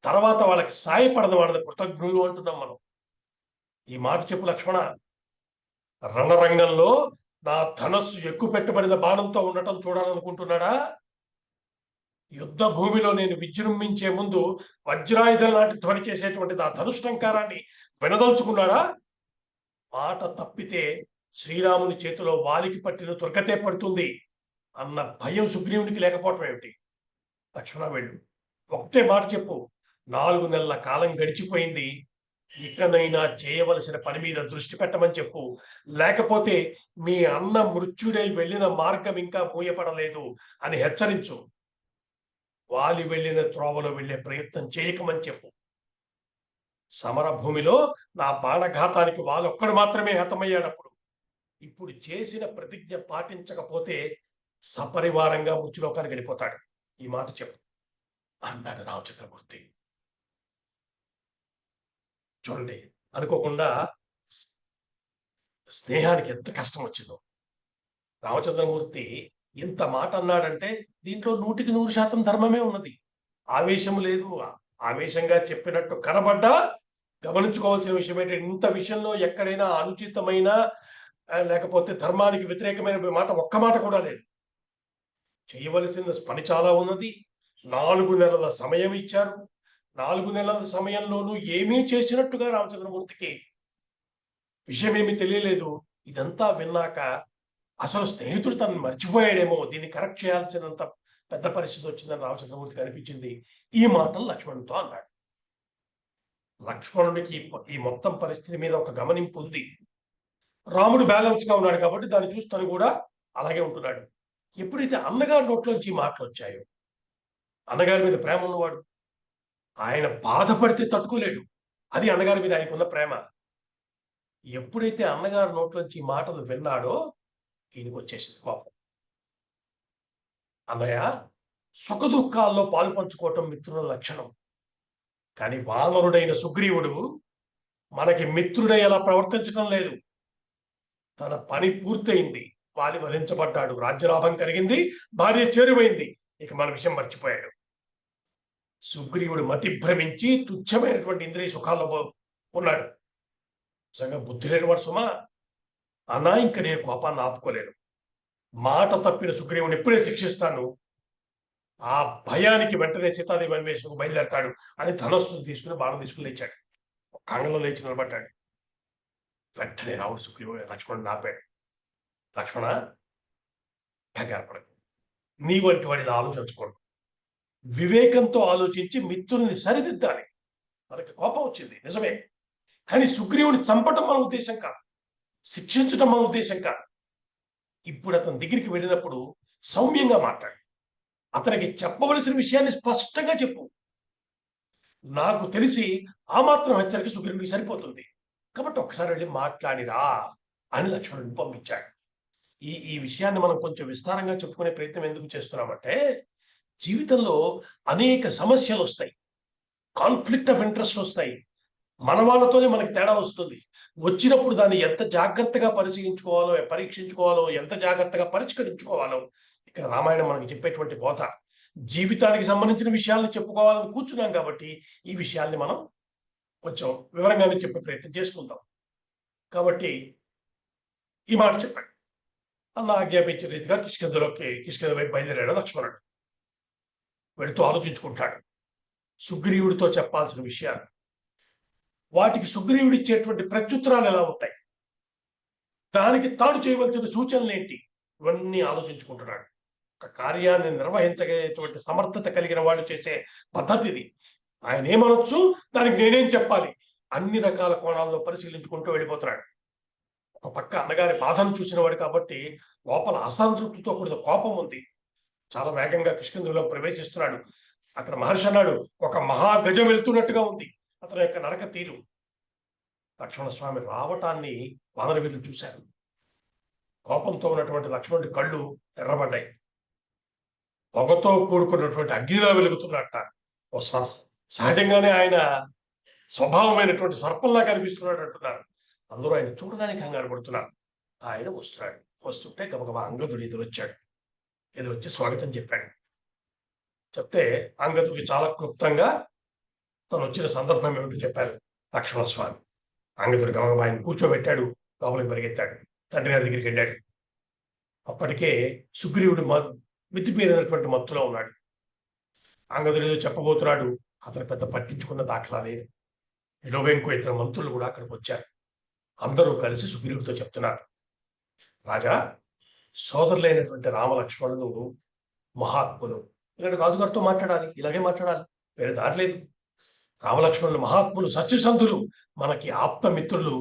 తర్వాత వాళ్ళకి సాయపడని వాళ్ళని కృతజ్ఞులు అంటున్నాం మనం. ఈ మాట చెప్పు లక్ష్మణ. రణరంగంలో నా ధనస్సు ఎక్కువ పెట్టబడిన బాణంతో ఉండటం చూడాలనుకుంటున్నాడా? యుద్ధ భూమిలో నేను విజృంభించే ముందు వజ్రాయుధం లాంటి ధ్వని చేసేటువంటి నా ధనుష్టంకారాన్ని వినదలుచుకున్నాడా? మాట తప్పితే శ్రీరాముని చేతిలో వాలికి పట్టిన దుర్గతే పడుతుంది అన్న భయం సుగ్రీవునికి లేకపోవటం ఏమిటి? లక్ష్మణ, వెళ్ళు. ఒకటే మాట చెప్పు. 4 నెలల కాలం గడిచిపోయింది. ఇకనైనా చేయవలసిన పని మీద దృష్టి పెట్టమని చెప్పు. లేకపోతే మీ అన్న మృత్యుడై వెళ్ళిన మార్గం ఇంకా మూయపడలేదు అని హెచ్చరించు. వాలి వెళ్ళిన త్రోవలో వెళ్ళే ప్రయత్నం చేయకమని చెప్పు. సమర భూమిలో నా బాణఘాతానికి వాళ్ళొక్కడు మాత్రమే హతమయ్యాడప్పుడు. ఇప్పుడు చేసిన ప్రతిజ్ఞ పాటించకపోతే సపరివారంగా మృత్యులోకానికి వెళ్ళిపోతాడు. ఈ మాట చెప్పు అన్నాడు రామచంద్రమూర్తి. చూడండి, అనుకోకుండా స్నేహానికి ఎంత కష్టం వచ్చిందో. రామచంద్రమూర్తి ఇంత మాట అన్నాడంటే దీంట్లో 100% ధర్మమే ఉన్నది. ఆవేశం లేదు. ఆవేశంగా చెప్పినట్టు కనబడ్డా గమనించుకోవాల్సిన విషయం ఏంటంటే, ఇంత విషయంలో ఎక్కడైనా అనుచితమైన లేకపోతే ధర్మానికి వ్యతిరేకమైన మాట ఒక్క మాట కూడా లేదు. చేయవలసిన పని చాలా ఉన్నది. 4 నెలల సమయం ఇచ్చారు. 4 నెలల సమయంలోనూ ఏమీ చేసినట్టుగా రామచంద్రమూర్తికి విషయం ఏమీ తెలియలేదు. ఇదంతా విన్నాక అసలు స్నేహితుడు తనను మర్చిపోయాడేమో, దీన్ని కరెక్ట్ చేయాల్సినంత పెద్ద పరిస్థితి వచ్చిందని రామచంద్రమూర్తికి అనిపించింది. ఈ మాటలు లక్ష్మణుడితో అన్నాడు. లక్ష్మణుడికి ఈ మొత్తం పరిస్థితి మీద ఒక గమనింపు ఉంది. రాముడు బ్యాలెన్స్ గా ఉన్నాడు కాబట్టి దాన్ని చూసి తను కూడా అలాగే ఉంటున్నాడు. ఎప్పుడైతే అన్నగారి నోట్లోంచి ఈ మాటలు వచ్చాయో, అన్నగారి మీద ప్రేమ ఉన్నవాడు, ఆయన బాధపడితే తట్టుకోలేడు. అది అన్నగారి మీద ఆయనకున్న ప్రేమ. ఎప్పుడైతే అన్నగారి నోట్లోంచి ఈ మాటలు విన్నాడో ఈయనకు వచ్చేసింది కోపం. అన్నయ్య, సుఖ దుఃఖాల్లో పాలు పంచుకోవటం మిత్రుల లక్షణం. కానీ వానరుడైన సుగ్రీవుడు మనకి మిత్రుడై అలా ప్రవర్తించడం లేదు. తన పని పూర్తయింది. వాలి వధించబడ్డాడు. రాజ్యలాభం కలిగింది. భార్య చేరువైంది. ఇక మన విషయం మర్చిపోయాడు. సుగ్రీవుడు మతి భ్రమించి తుచ్చమైనటువంటి ఇంద్రియ సుఖాల్లో ఉన్నాడు. నిజంగా బుద్ధి లేనివాడు సుమా. అన్నా ఇంక నేను కోపాన్ని ఆపుకోలేను. మాట తప్పిన సుగ్రీవుని ఎప్పుడే శిక్షిస్తాను. ఆ భయానికి వెంటనే సీతాదేవి అన్వేషణకు బయలుదేరతాడు అని ధనస్సును తీసుకుని బాణం తీసుకుని లేచాడు. కంగంలో లేచి నిలబడ్డాడు. వెంటనే రాముడు సుగ్రీవుడు లక్ష్మణుడు ఆపాడు. లక్ష్మణ, కంగారపడకు. నీ వంటి వాడిని ఆలోచించకూడదు. వివేకంతో ఆలోచించి మిత్రుల్ని సరిదిద్దాలి. మనకి కోపం వచ్చింది నిజమే, కానీ సుగ్రీవుని చంపటం మన ఉద్దేశం కాదు, శిక్షించటం మన ఉద్దేశం కాదు. ఇప్పుడు అతని దగ్గరికి వెళ్ళినప్పుడు సౌమ్యంగా మాట్లాడు. అతనికి చెప్పవలసిన విషయాన్ని స్పష్టంగా చెప్పు. నాకు తెలిసి ఆ మాత్రం హెచ్చరిక సుగ్రీవుడికి సరిపోతుంది. కాబట్టి ఒక్కసారి వెళ్ళి మాట్లాడిరా అని లక్ష్మణుడిని పంపించాడు. ఈ విషయాన్ని మనం కొంచెం విస్తారంగా చెప్పుకునే ప్రయత్నం ఎందుకు చేస్తున్నామంటే, జీవితంలో అనేక సమస్యలు వస్తాయి, కాన్ఫ్లిక్ట్ ఆఫ్ ఇంట్రెస్ట్ వస్తాయి. మన వాళ్ళతోనే మనకి తేడా వస్తుంది. వచ్చినప్పుడు దాన్ని ఎంత జాగ్రత్తగా పరిశీలించుకోవాలో, పరీక్షించుకోవాలో, ఎంత జాగ్రత్తగా పరిష్కరించుకోవాలో ఇక్కడ రామాయణం మనకి చెప్పేటువంటి బోధ. జీవితానికి సంబంధించిన విషయాలను చెప్పుకోవాలని కూర్చున్నాం కాబట్టి ఈ విషయాల్ని మనం కొంచెం వివరంగానే చెప్పే ప్రయత్నం చేసుకుందాం. కాబట్టి ఈ మాట చెప్పాడు. అన్న ఆజ్ఞాపించిన రీతిగా కిష్కింధ వైపు బయలుదేరాడు లక్ష్మణుడు. వెళుతూ ఆలోచించుకుంటాడు సుగ్రీవుడితో చెప్పాల్సిన విషయాలు. వాటికి సుగ్రీవుడు ఇచ్చేటువంటి ప్రత్యుత్తరాలు ఎలా ఉంటాయి, దానికి తాను చేయవలసిన సూచనలు ఏంటి, ఇవన్నీ ఆలోచించుకుంటున్నాడు. ఒక కార్యాన్ని నిర్వహించగలిగేటువంటి సమర్థత కలిగిన వాళ్ళు చేసే పద్ధతి ఇది. ఆయన ఏమనొచ్చు, దానికి నేనేం చెప్పాలి, అన్ని రకాల కోణాల్లో పరిశీలించుకుంటూ వెళ్ళిపోతున్నాడు. ఒక పక్క అన్నగారి బాధను చూసిన వాడు కాబట్టి లోపల అసంతృప్తితో కూడిన కోపం ఉంది. చాలా వేగంగా కిష్కింధలో ప్రవేశిస్తున్నాడు. అక్కడ మహర్షి అన్నాడు, ఒక మహాగజం వెళ్తున్నట్టుగా ఉంది అతని యొక్క నడక తీరు. లక్ష్మణస్వామి రావటాన్ని వానరవీరులు చూశారు. కోపంతో ఉన్నటువంటి లక్ష్మణుడి కళ్ళు ఎర్రబడ్డాయి. పొగతో కూడుకున్నటువంటి అగ్నిలా వెలుగుతున్నట్ట. సహజంగానే ఆయన స్వభావమైనటువంటి సర్పంలా కనిపిస్తున్నాడు అంటున్నారు. అందరూ ఆయన చూడగానే కంగారు పడుతున్నారు. ఆయన వస్తున్నాడు. వస్తుంటే గబగబా అంగదుడు ఎదురొచ్చాడు. ఎదురొచ్చి స్వాగతం చెప్పాడు. చెప్తే అంగదుడికి చాలా క్లుప్తంగా తను వచ్చిన సందర్భం ఏమిటో చెప్పారు లక్ష్మణస్వామి. అంగదుడు గబగబా ఆయన కూర్చోబెట్టాడు. లోపలికి పరిగెత్తాడు. తండ్రి గారి దగ్గరికి వెళ్ళాడు. అప్పటికే సుగ్రీవుడు మితిమీరినటువంటి మత్తులో ఉన్నాడు. అంగదుడు ఏదో చెప్పబోతున్నాడు. అతను పెద్ద పట్టించుకున్న దాఖలా లేదు. ఈలోగా ఇంకో ఇద్దరు మంత్రులు కూడా అక్కడికి వచ్చారు. అందరూ కలిసి సుగ్రీవుడితో చెప్తున్నారు, రాజా, సోదరులైనటువంటి రామలక్ష్మణులు మహాత్ములు. ఎందుకంటే రాజుగారితో మాట్లాడాలి, ఇలాగే మాట్లాడాలి, వేరే దారి లేదు. రామలక్ష్మణులు మహాత్ములు, సత్యసంధులు, మనకి ఆప్తమిత్రులు.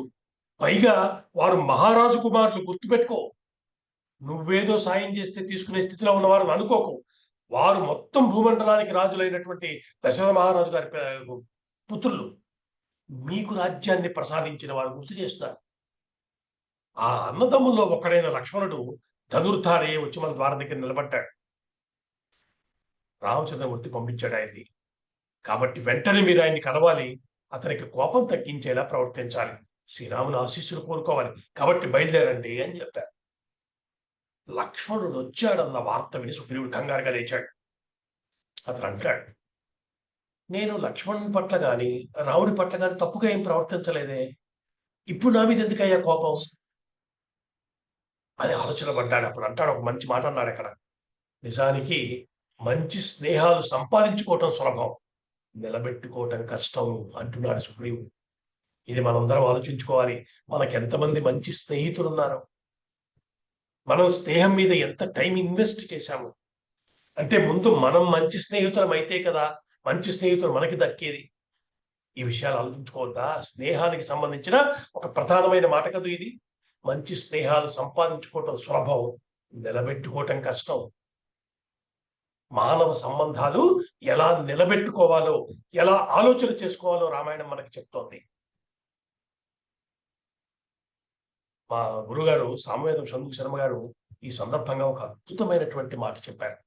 పైగా వారు మహారాజు కుమారులు. గుర్తుపెట్టుకో, నువ్వేదో సాయం చేస్తే తీసుకునే స్థితిలో ఉన్నవారని అనుకోకు. వారు మొత్తం భూమండలానికి రాజులైనటువంటి దశరథ మహారాజు గారి పుత్రులు. మీకు రాజ్యాన్ని ప్రసాదించిన వారు గుర్తు చేస్తున్నారు. ఆ అన్నదమ్ముల్లో ఒకడైన లక్ష్మణుడు ధనుర్ధారే వచ్చి మన ద్వారం దగ్గర నిలబడ్డాడు. రామచంద్రమూర్తి పంపించాడు ఆయన్ని. కాబట్టి వెంటనే మీరు ఆయన్ని కలవాలి. అతనికి కోపం తగ్గించేలా ప్రవర్తించాలి. శ్రీరాముని ఆశీస్సులు కోరుకోవాలి. కాబట్టి బయలుదేరండి అని చెప్పారు. లక్ష్మణుడు వచ్చాడన్న వార్త విని సుగ్రీవుడు కంగారుగా లేచాడు. అతను అంటాడు, నేను లక్ష్మణుని పట్ల గాని రాముడి పట్ల గాని తప్పుగా ఏం ప్రవర్తించలేదే, ఇప్పుడు నా మీద ఎందుకయ్యా కోపం అని ఆలోచన పడ్డాడు. అప్పుడు అంటాడు, ఒక మంచి మాట అన్నాడు అక్కడ. నిజానికి మంచి స్నేహాలు సంపాదించుకోవటం సులభం, నిలబెట్టుకోవటం కష్టం అంటున్నాడు సుగ్రీవుడు. ఇది మనందరం ఆలోచించుకోవాలి. మనకి ఎంతమంది మంచి స్నేహితులు ఉన్నారు, మనం స్నేహం మీద ఎంత టైం ఇన్వెస్ట్ చేశాము. అంటే ముందు మనం మంచి స్నేహితులం అయితే కదా మంచి స్నేహితులు మనకి దక్కేది. ఈ విషయాలు ఆలోచించుకోవద్దా? స్నేహానికి సంబంధించిన ఒక ప్రధానమైన మాట కదా ఇది. మంచి స్నేహాలు సంపాదించుకోవటం సులభం, నిలబెట్టుకోవటం కష్టం. మానవ సంబంధాలు ఎలా నిలబెట్టుకోవాలో, ఎలా ఆలోచన చేసుకోవాలో రామాయణం మనకి చెప్తోంది. మా గురుగారు సామవేదం షణ్ముఖ శర్మ గారు ఈ సందర్భంగా ఒక అద్భుతమైనటువంటి మాట చెప్పారు.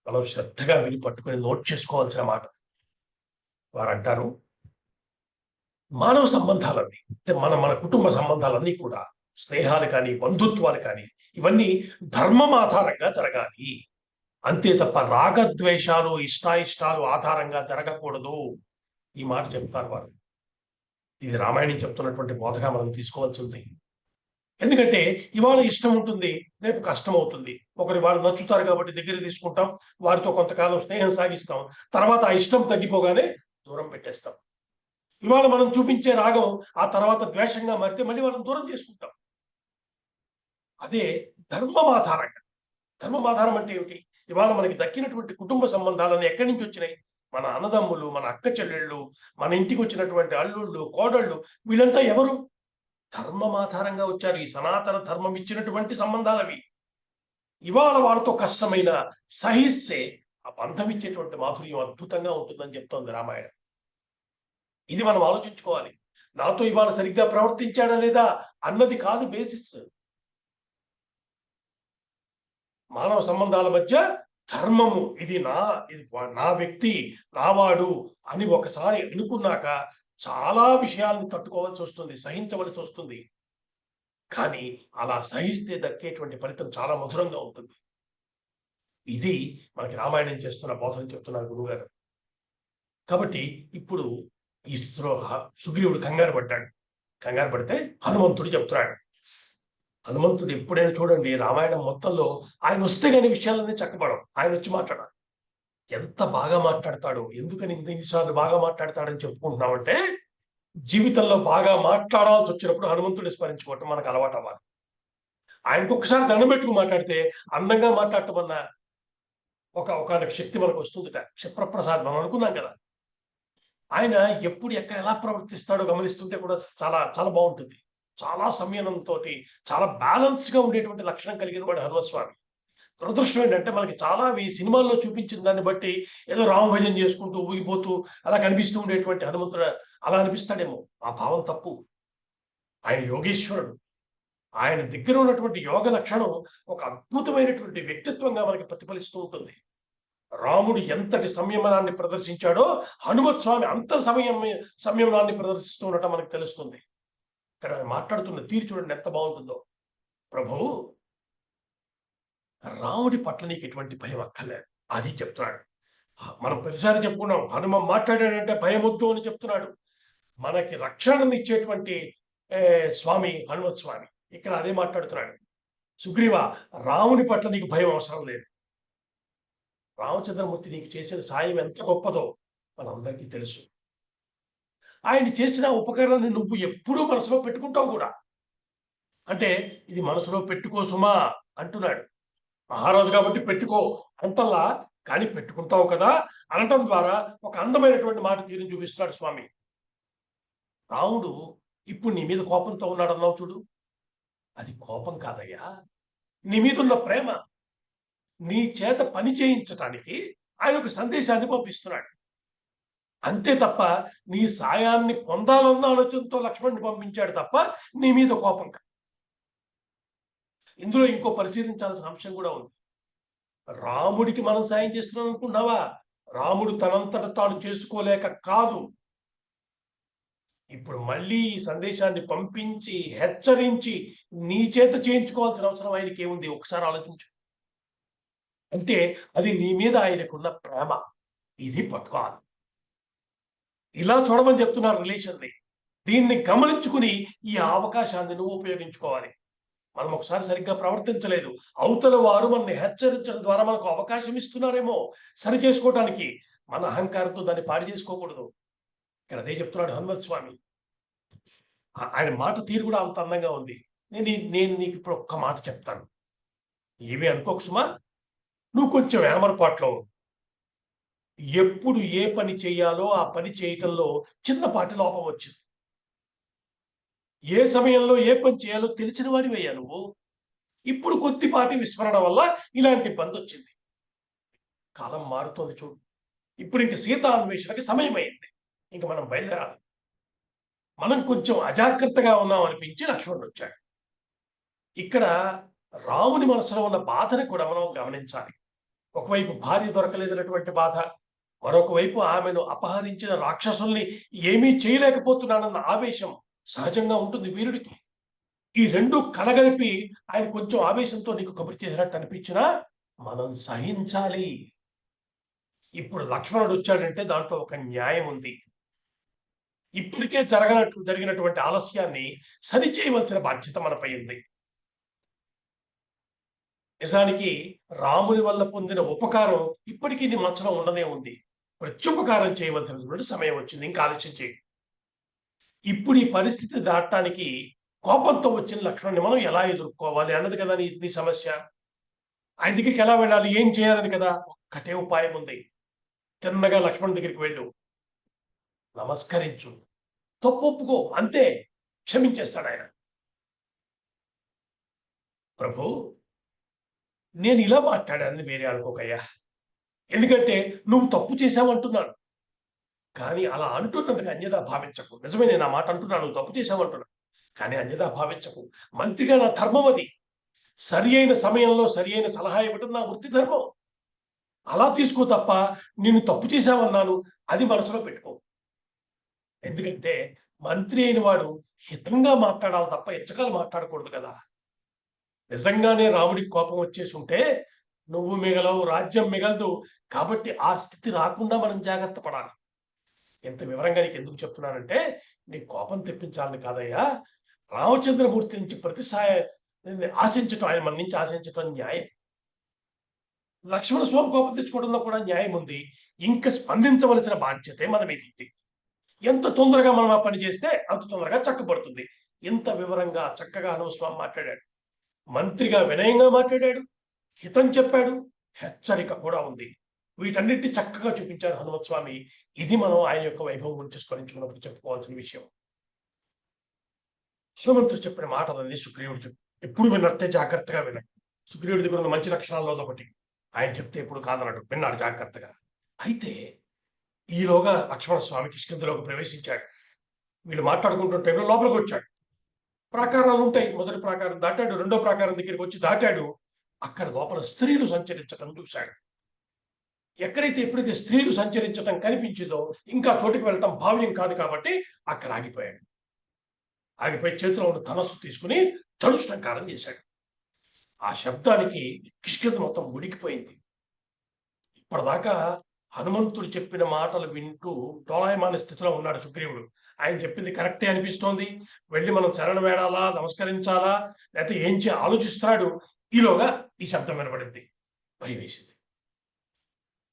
మనం శ్రద్ధగా విని పట్టుకుని నోట్ చేసుకోవాల్సిన మాట. వారు అంటారు, మానవ సంబంధాలన్నీ అంటే మన కుటుంబ సంబంధాలన్నీ కూడా, స్నేహాలు కానీ బంధుత్వాలు కానీ, ఇవన్నీ ధర్మం ఆధారంగా జరగాలి. అంతే తప్ప రాగద్వేషాలు, ఇష్టాయిష్టాలు ఆధారంగా జరగకూడదు. ఈ మాట చెప్తారు వారు. ఇది రామాయణం చెప్తున్నటువంటి బోధగా మనం తీసుకోవాల్సి ఉంది. ఎందుకంటే ఇవాళ ఇష్టం ఉంటుంది, రేపు కష్టం అవుతుంది. ఒకరు వాళ్ళు నచ్చుతారు కాబట్టి దగ్గర తీసుకుంటాం, వారితో కొంతకాలం స్నేహం సాగిస్తాం. తర్వాత ఆ ఇష్టం తగ్గిపోగానే దూరం పెట్టేస్తాం. ఇవాళ మనం చూపించే రాగం ఆ తర్వాత ద్వేషంగా మారితే మళ్ళీ వాళ్ళని దూరం చేసుకుంటాం. అదే ధర్మం ఆధారంగా. ధర్మం ఆధారం అంటే ఏమిటి? ఇవాళ మనకి దక్కినటువంటి కుటుంబ సంబంధాలన్నీ ఎక్కడి నుంచి వచ్చినాయి? మన అన్నదమ్ములు, మన అక్క చెల్లెళ్ళు, మన ఇంటికి వచ్చినటువంటి అల్లుళ్ళు, కోడళ్ళు, వీళ్ళంతా ఎవరు? ధర్మం ఆధారంగా వచ్చారు. ఈ సనాతన ధర్మం ఇచ్చినటువంటి సంబంధాలవి. ఇవాళ వాళ్ళతో కష్టమైన సహిస్తే ఆ బంధం ఇచ్చేటువంటి మాధుర్యం అద్భుతంగా ఉంటుందని చెప్తోంది రామాయణం. ఇది మనం ఆలోచించుకోవాలి. నాతో ఇవాళ సరిగ్గా ప్రవర్తించాడా లేదా అన్నది కాదు బేసిస్. మానవ సంబంధాల మధ్య ధర్మము ఇది నా వ్యక్తి, నావాడు అని ఒకసారి అనుకున్నాక చాలా విషయాలను తట్టుకోవాల్సి వస్తుంది, సహించవలసి వస్తుంది. కానీ అలా సహిస్తే దక్కేటువంటి ఫలితం చాలా మధురంగా ఉంటుంది. ఇది మనకి రామాయణం చేస్తున్న బోధన చెప్తున్నారు గురువుగారు. కాబట్టి ఇప్పుడు ఈ సుగ్రీవుడు కంగారు పడ్డాడు. కంగారు పడితే హనుమంతుడు చెప్తున్నాడు. హనుమంతుడు ఎప్పుడైనా చూడండి రామాయణం మొత్తంలో ఆయన వస్తే గాని విషయాలన్నీ చక్కబడవు. ఆయన వచ్చి మాట్లాడాలి. ఎంత బాగా మాట్లాడతాడో, ఎందుకని ఇన్నిసార్లు బాగా మాట్లాడతాడని చెప్పుకుంటున్నామంటే, జీవితంలో బాగా మాట్లాడాల్సి వచ్చినప్పుడు హనుమంతుడిని స్మరించుకోవటం మనకు అలవాటు అవ్వాలి. ఆయనకు ఒక్కసారి దండం పెట్టుకుని మాట్లాడితే అందంగా మాట్లాడటం అన్న ఒకానొక శక్తి మనకు వస్తుందిట. క్షిప్రప్రసాద్ మనం అనుకున్నాం కదా! ఆయన ఎప్పుడు ఎక్కడ ఎలా ప్రవర్తిస్తాడో గమనిస్తుంటే కూడా చాలా చాలా బావుంటుంది. చాలా సంయమనంతోటి, చాలా బ్యాలెన్స్‌గా ఉండేటువంటి లక్షణం కలిగిన వాడు హనుమస్వామి. దురదృష్టం ఏంటంటే మనకి చాలా ఈ సినిమాల్లో చూపించిన దాన్ని బట్టి ఏదో రామభజన చేసుకుంటూ, ఊగిపోతూ అలా కనిపిస్తూ ఉండేటువంటి హనుమంతుడు అలా అనిపిస్తాడేమో! ఆ భావం తప్పు. ఆయన యోగీశ్వరుడు. ఆయన దగ్గర ఉన్నటువంటి యోగ లక్షణం ఒక అద్భుతమైనటువంటి వ్యక్తిత్వంగా మనకి ప్రతిఫలిస్తూ ఉంటుంది. రాముడు ఎంతటి సంయమనాన్ని ప్రదర్శించాడో హనుమత్ స్వామి అంత సంయమనాన్ని ప్రదర్శిస్తూ ఉండటం మనకు తెలుస్తుంది. ఇక్కడ మాట్లాడుతున్న తీరు చూడండి ఎంత బాగుంటుందో. ప్రభు, రాముడి పట్ల నీకు ఎటువంటి భయం అక్కర్లేదు అది చెప్తున్నాడు. మనం ప్రతిసారి చెప్పుకున్నాం, హనుమ మాట్లాడాడంటే భయమొద్దు అని చెప్తున్నాడు. మనకి రక్షణనిచ్చేటువంటి స్వామి హనుమత్ స్వామి. ఇక్కడ అదే మాట్లాడుతున్నాడు. సుగ్రీవ, రాముని పట్ల నీకు భయం అవసరం లేదు. రామచంద్రమూర్తి నీకు చేసిన సాయం ఎంత గొప్పదో మనందరికీ తెలుసు. ఆయన చేసిన ఉపకరణాన్ని నువ్వు ఎప్పుడూ మనసులో పెట్టుకుంటావు కూడా. అంటే ఇది మనసులో పెట్టుకో సుమా అంటున్నాడు. మహారాజు కాబట్టి పెట్టుకో అంటల్లా, కానీ పెట్టుకుంటావు కదా అనటం ద్వారా ఒక అందమైనటువంటి మాట తీరుని చూపిస్తున్నాడు స్వామి. రాముడు ఇప్పుడు నీ మీద కోపంతో ఉన్నాడన్నావు చూడు, అది కోపం కాదయ్యా, నీ మీద ఉన్న ప్రేమ. నీ చేత పని చేయించటానికి ఆయన ఒక సందేశాన్ని పంపిస్తున్నాడు. అంతే తప్ప నీ సాయాన్ని పొందాలన్న ఆలోచనతో లక్ష్మణుని పంపించాడు తప్ప నీ మీద కోపం కాదు. ఇందులో ఇంకో పరిశీలించాల్సిన అంశం కూడా ఉంది. రాముడికి మనం సాయం చేస్తున్నాం అనుకున్నావా? రాముడు తనంతట తాను చేసుకోలేక కాదు. ఇప్పుడు మళ్ళీ ఈ సందేశాన్ని పంపించి, హెచ్చరించి, నీ చేత చేయించుకోవాల్సిన అవసరం ఆయనకి ఏముంది? ఒకసారి ఆలోచించు. అంటే అది నీ మీద ఆయనకున్న ప్రేమ. ఇది పట్టుకోవాలి. ఇలా చూడమని చెప్తున్నారు రిలేషన్‌ని. దీన్ని గమనించుకుని ఈ అవకాశాన్ని నువ్వు ఉపయోగించుకోవాలి. మనం ఒకసారి సరిగ్గా ప్రవర్తించలేదు. అవతల వారు మనల్ని హెచ్చరించడం ద్వారా మనకు అవకాశం ఇస్తున్నారేమో సరి చేసుకోవటానికి. మన అహంకారంతో దాన్ని పాడు చేసుకోకూడదు. ఇక్కడ అదే చెప్తున్నాడు హనుమంత్ స్వామి. ఆయన మాట తీరు కూడా అంత అందంగా ఉంది. నేను నీకు ఇప్పుడు ఒక్క మాట చెప్తాను. ఏమీ అనుకోకు సుమా. నువ్వు కొంచెం ఏమరపాట్లో ఎప్పుడు ఏ పని చేయాలో ఆ పని చేయటంలో చిన్నపాటి లోపం వచ్చింది. ఏ సమయంలో ఏ పని చేయాలో తెలిసిన వాడివయ్యా నువ్వు. ఇప్పుడు కొద్దిపాటి విస్మరణ వల్ల ఇలాంటి ఇబ్బంది వచ్చింది. కాలం మారుతోంది చూడు. ఇప్పుడు ఇంక సీతా అన్వేషణకి సమయమైంది. ఇంక మనం బయలుదేరాలి. మనం కొంచెం అజాగ్రత్తగా ఉన్నాం అనిపించి లక్ష్మణుడు వచ్చాడు. ఇక్కడ రాముని మనసులో ఉన్న బాధని కూడా మనం గమనించాలి. ఒకవైపు భార్య దొరకలేదన్నటువంటి బాధ, మరొక వైపు ఆమెను అపహరించిన రాక్షసుల్ని ఏమీ చేయలేకపోతున్నానన్న ఆవేశం సహజంగా ఉంటుంది వీరుడికి. ఈ రెండు కలగలిపి ఆయన కొంచెం ఆవేశంతో నీకు కబురు చేసినట్టు అనిపించినా మనం సహించాలి. ఇప్పుడు లక్ష్మణుడు వచ్చాడంటే దాంట్లో ఒక న్యాయం ఉంది. ఇప్పటికే జరిగినటువంటి ఆలస్యాన్ని సరిచేయవలసిన బాధ్యత మనపై ఉంది. నిజానికి రాముని వల్ల పొందిన ఉపకారం ఇప్పటికీ నీ మనసులో ఉండనే ఉంది. ప్రత్యుపకారం చేయవలసినటువంటి సమయం వచ్చింది. ఇంకా ఆలస్యం చేయకు. ఇప్పుడు ఈ పరిస్థితి దాటడానికి కోపంతో వచ్చిన లక్ష్మణుని మనం ఎలా ఎదుర్కోవాలి అన్నది కదా నీ సమస్య. ఆయన దగ్గరికి ఎలా వెళ్ళాలి? ఏం చేయాలని కదా! ఒక్కటే ఉపాయం ఉంది. తిన్నగా లక్ష్మణుడి దగ్గరికి వెళ్ళు. నమస్కరించు. తప్పు ఒప్పుకో. అంతే. క్షమించేస్తాడాయన. ప్రభూ, నేను ఇలా మాట్లాడానని వేరే అనుకోకయ్యా. ఎందుకంటే నువ్వు తప్పు చేశావంటున్నాను. కానీ అలా అంటున్నందుకు అన్యథా భావించకు. నిజమే నేను ఆ మాట అంటున్నాను. నువ్వు తప్పు చేశావంటున్నాను. కానీ అన్యథా భావించకు. మంత్రిగా నా ధర్మం అది. సరి అయిన సమయంలో సరి అయిన సలహా ఇవ్వటం నా వృత్తి ధర్మం. అలా తీసుకో తప్ప నిన్ను తప్పు చేశావన్నాను అది మనసులో పెట్టుకో. ఎందుకంటే మంత్రి అయిన వాడు హితంగా మాట్లాడాలి తప్ప ఎచ్చకాలు మాట్లాడకూడదు కదా! నిజంగానే రాముడికి కోపం వచ్చేసి ఉంటే నువ్వు మిగలవు, రాజ్యం మిగలదు. కాబట్టి ఆ స్థితి రాకుండా మనం జాగ్రత్త పడాలి. ఇంత వివరంగా నీకు ఎందుకు చెప్తున్నానంటే నీ కోపం తెప్పించాలని కాదయ్యా. రామచంద్రమూర్తి నుంచి ఆశించటం, ఆయన మన నుంచి ఆశించటం న్యాయం. లక్ష్మణ స్వామి కోపం తెచ్చుకోవడంలో కూడా న్యాయం ఉంది. ఇంకా స్పందించవలసిన బాధ్యతే మన మీద ఉంది. ఎంత తొందరగా మనం ఆ పని చేస్తే అంత తొందరగా చక్కబడుతుంది. ఇంత వివరంగా చక్కగా హనుమస్వామి మాట్లాడాడు. మంత్రిగా వినయంగా మాట్లాడాడు. హితం చెప్పాడు. హెచ్చరిక కూడా ఉంది. వీటన్నిటిని చక్కగా చూపించారు హనుమత్ స్వామి. ఇది మనం ఆయన యొక్క వైభవం గురించి స్మరించుకున్నప్పుడు చెప్పుకోవాల్సిన విషయం. హనుమంతుడు చెప్పిన మాటలన్నీ సుగ్రీవుడు ఎప్పుడు విన్నట్టే జాగ్రత్తగా విన్నాడు. సుగ్రీవుడి దగ్గర ఉన్న మంచి లక్షణాల్లో ఒకటి. ఆయన చెప్తే ఎప్పుడు కాదన్నాడు. విన్నాడు జాగ్రత్తగా. అయితే ఈలోగా లక్ష్మణ స్వామి కిష్కింధలోకి ప్రవేశించాడు. వీళ్ళు మాట్లాడుకుంటున్న టైంలో లోపలికి వచ్చాడు. ప్రాకారాలు ఉంటాయి. మొదటి ప్రాకారం దాటాడు. రెండో ప్రాకారం దగ్గరికి వచ్చి దాటాడు. అక్కడ లోపల స్త్రీలు సంచరించటం చూశాడు. ఎప్పుడైతే స్త్రీలు సంచరించటం కనిపించిందో ఇంకా చోటుకి వెళ్ళటం భావ్యం కాదు కాబట్టి అక్కడ ఆగిపోయాడు. ఆగిపోయి చేతిలో ఉన్న ధనస్సు తీసుకుని ధనుష్టంకారం చేశాడు. ఆ శబ్దానికి కిష్కింధ మొత్తం ఉడికిపోయింది. ఇప్పటిదాకా హనుమంతుడు చెప్పిన మాటలు వింటూ డోలాయమాన స్థితిలో ఉన్నాడు సుగ్రీవుడు. ఆయన చెప్పింది కరెక్టే అనిపిస్తోంది. వెళ్ళి మనం శరణ వేడాలా, నమస్కరించాలా, లేకపోతే ఏం ఆలోచిస్తున్నాడు. ఈలోగా ఈ శబ్దం వినబడింది. భయం వేసింది.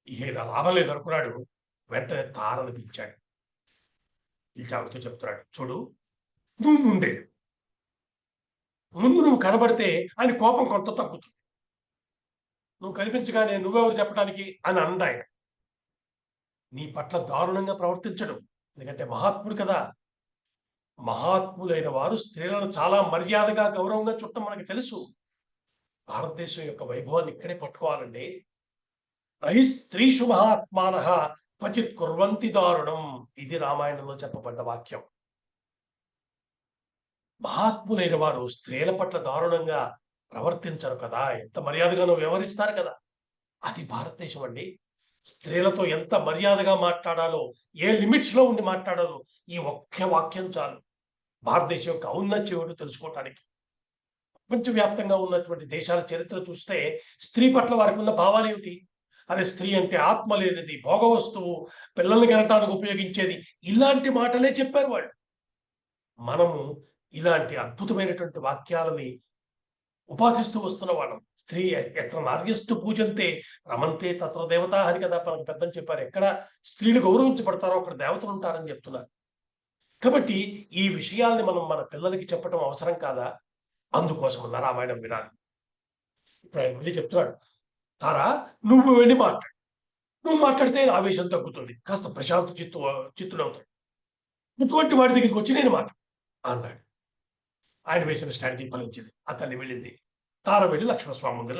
ఇలా లాభం లేదు అనుకున్నాడు. వెంటనే తారను పిలిచాడు. పిలిచి ఆమెతో చెప్తున్నాడు, చూడు నువ్వు ముందు నువ్వు కనబడితే ఆయన కోపం కొంత తగ్గుతుంది. నువ్వు కనిపించగానే నువ్వెవరు చెప్పడానికి అని అన్నాడు. నీ పట్ల దారుణంగా ప్రవర్తించడం. ఎందుకంటే మహాత్ముడు కదా. మహాత్ములైన వారు స్త్రీలను చాలా మర్యాదగా, గౌరవంగా చూడటం మనకు తెలుసు. భారతదేశం యొక్క వైభవాన్ని ఇక్కడే పట్టుకోవాలండి. నహి స్త్రీషు మహాత్మానః క్వచిత్ కుర్వంతి దారుణం. ఇది రామాయణంలో చెప్పబడ్డ వాక్యం. మహాత్ములైన వారు స్త్రీల పట్ల దారుణంగా ప్రవర్తించరు కదా. ఎంత మర్యాదగానో వ్యవహరిస్తారు కదా. అది భారతదేశం అండి. స్త్రీలతో ఎంత మర్యాదగా మాట్లాడాలో, ఏ లిమిట్స్ లో ఉండి మాట్లాడాలో ఈ ఒక్క వాక్యం చాలు భారతదేశం యొక్క ఔన్నత్యం తెలుసుకోవటానికి. ప్రపంచవ్యాప్తంగా ఉన్నటువంటి దేశాల చరిత్ర చూస్తే స్త్రీ పట్ల వారికి ఉన్న భావాలు ఏమిటి? అదే స్త్రీ అంటే ఆత్మ లేనిది, భోగ వస్తువు, పిల్లల్ని కనటానికి ఉపయోగించేది, ఇలాంటి మాటలే చెప్పారు వాళ్ళు. మనము ఇలాంటి అద్భుతమైనటువంటి వాక్యాలని ఉపాసిస్తూ వస్తున్న వాళ్ళం. స్త్రీ ఎత్ర నార్యస్తు పూజంతే రమంతే తత్ర దేవతా అని కదా మనకు పెద్దలు చెప్పారు. ఎక్కడ స్త్రీలు గౌరవించబడతారో అక్కడ దేవతలు ఉంటారని చెప్తున్నారు. కాబట్టి ఈ విషయాల్ని మనం మన పిల్లలకి చెప్పడం అవసరం కాదా? అందుకోసం రామాయణం వినాలి. ఇప్పుడు ఆయన వెళ్ళి చెప్తున్నాడు, తారా నువ్వు వెళ్ళి మాట్లాడు. నువ్వు మాట్లాడితే ఆవేశం తగ్గుతుంది. కాస్త ప్రశాంత చిత్తుడవుతాడు. ఇటువంటి వాడి దగ్గరికి వచ్చి నేను మాట్లాడు అన్నాడు. ఆయన వేసిన స్ట్రాటజీ ఫలించింది. ఆ తల్లి వెళ్ళింది. తార వెళ్ళి లక్ష్మణస్వామి ముందర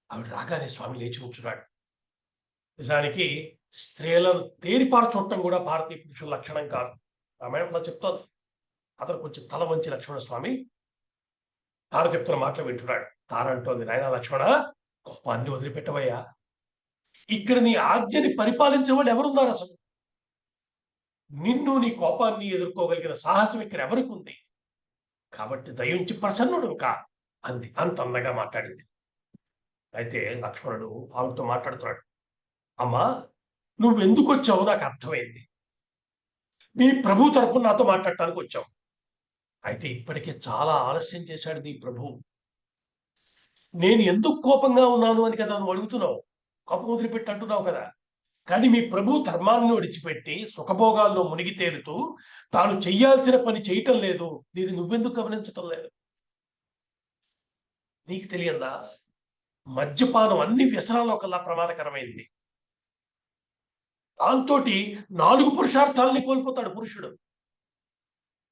ఆవిడ రాగానే స్వామి లేచి కూర్చున్నాడు. నిజానికి స్త్రీలను తేరిపార చూడటం కూడా భారతీయ పురుషుల లక్షణం కాదు. రామాయణంలో చెప్తోంది. అతను కొంచెం తల వంచి లక్ష్మణస్వామి తార చెప్తున్న మాటలు వింటున్నాడు. తార అంటోంది, నాయనా లక్ష్మణ, కోపాన్ని వదిలిపెట్టవయ్యా. ఇక్కడ నీ ఆజ్ఞని పరిపాలించే వాళ్ళు ఎవరున్నారు అసలు? నిన్ను నీ కోపాన్ని ఎదుర్కోగలిగిన సాహసం ఇక్కడ ఎవరికి ఉంది? కాబట్టి దయించి ప్రసన్నుడు కా అంది. అంత అందంగా మాట్లాడింది. అయితే లక్ష్మణుడు ఆమెతో మాట్లాడుతున్నాడు. అమ్మా, నువ్వెందుకు వచ్చావో నాకు అర్థమైంది. నీ ప్రభు తరపున నాతో మాట్లాడటానికి వచ్చావు. అయితే ఇప్పటికే చాలా ఆలస్యం చేశాడు నీ ప్రభు. నేను ఎందుకు కోపంగా ఉన్నాను అని కదా నువ్వు అడుగుతున్నావు. కోపం వదిలిపెట్టి అంటున్నావు కదా. కానీ మీ ప్రభు ధర్మాన్ని విడిచిపెట్టి సుఖభోగాల్లో మునిగి తేలుతూ తాను చెయ్యాల్సిన పని చేయటం లేదు. దీన్ని నువ్వెందుకు గమనించటం లేదు? నీకు తెలియదా? మద్యపానం అన్ని వ్యసనాల్లో కల్లా ప్రమాదకరమైంది. దాంతోటి 4 పురుషార్థాలని కోల్పోతాడు పురుషుడు.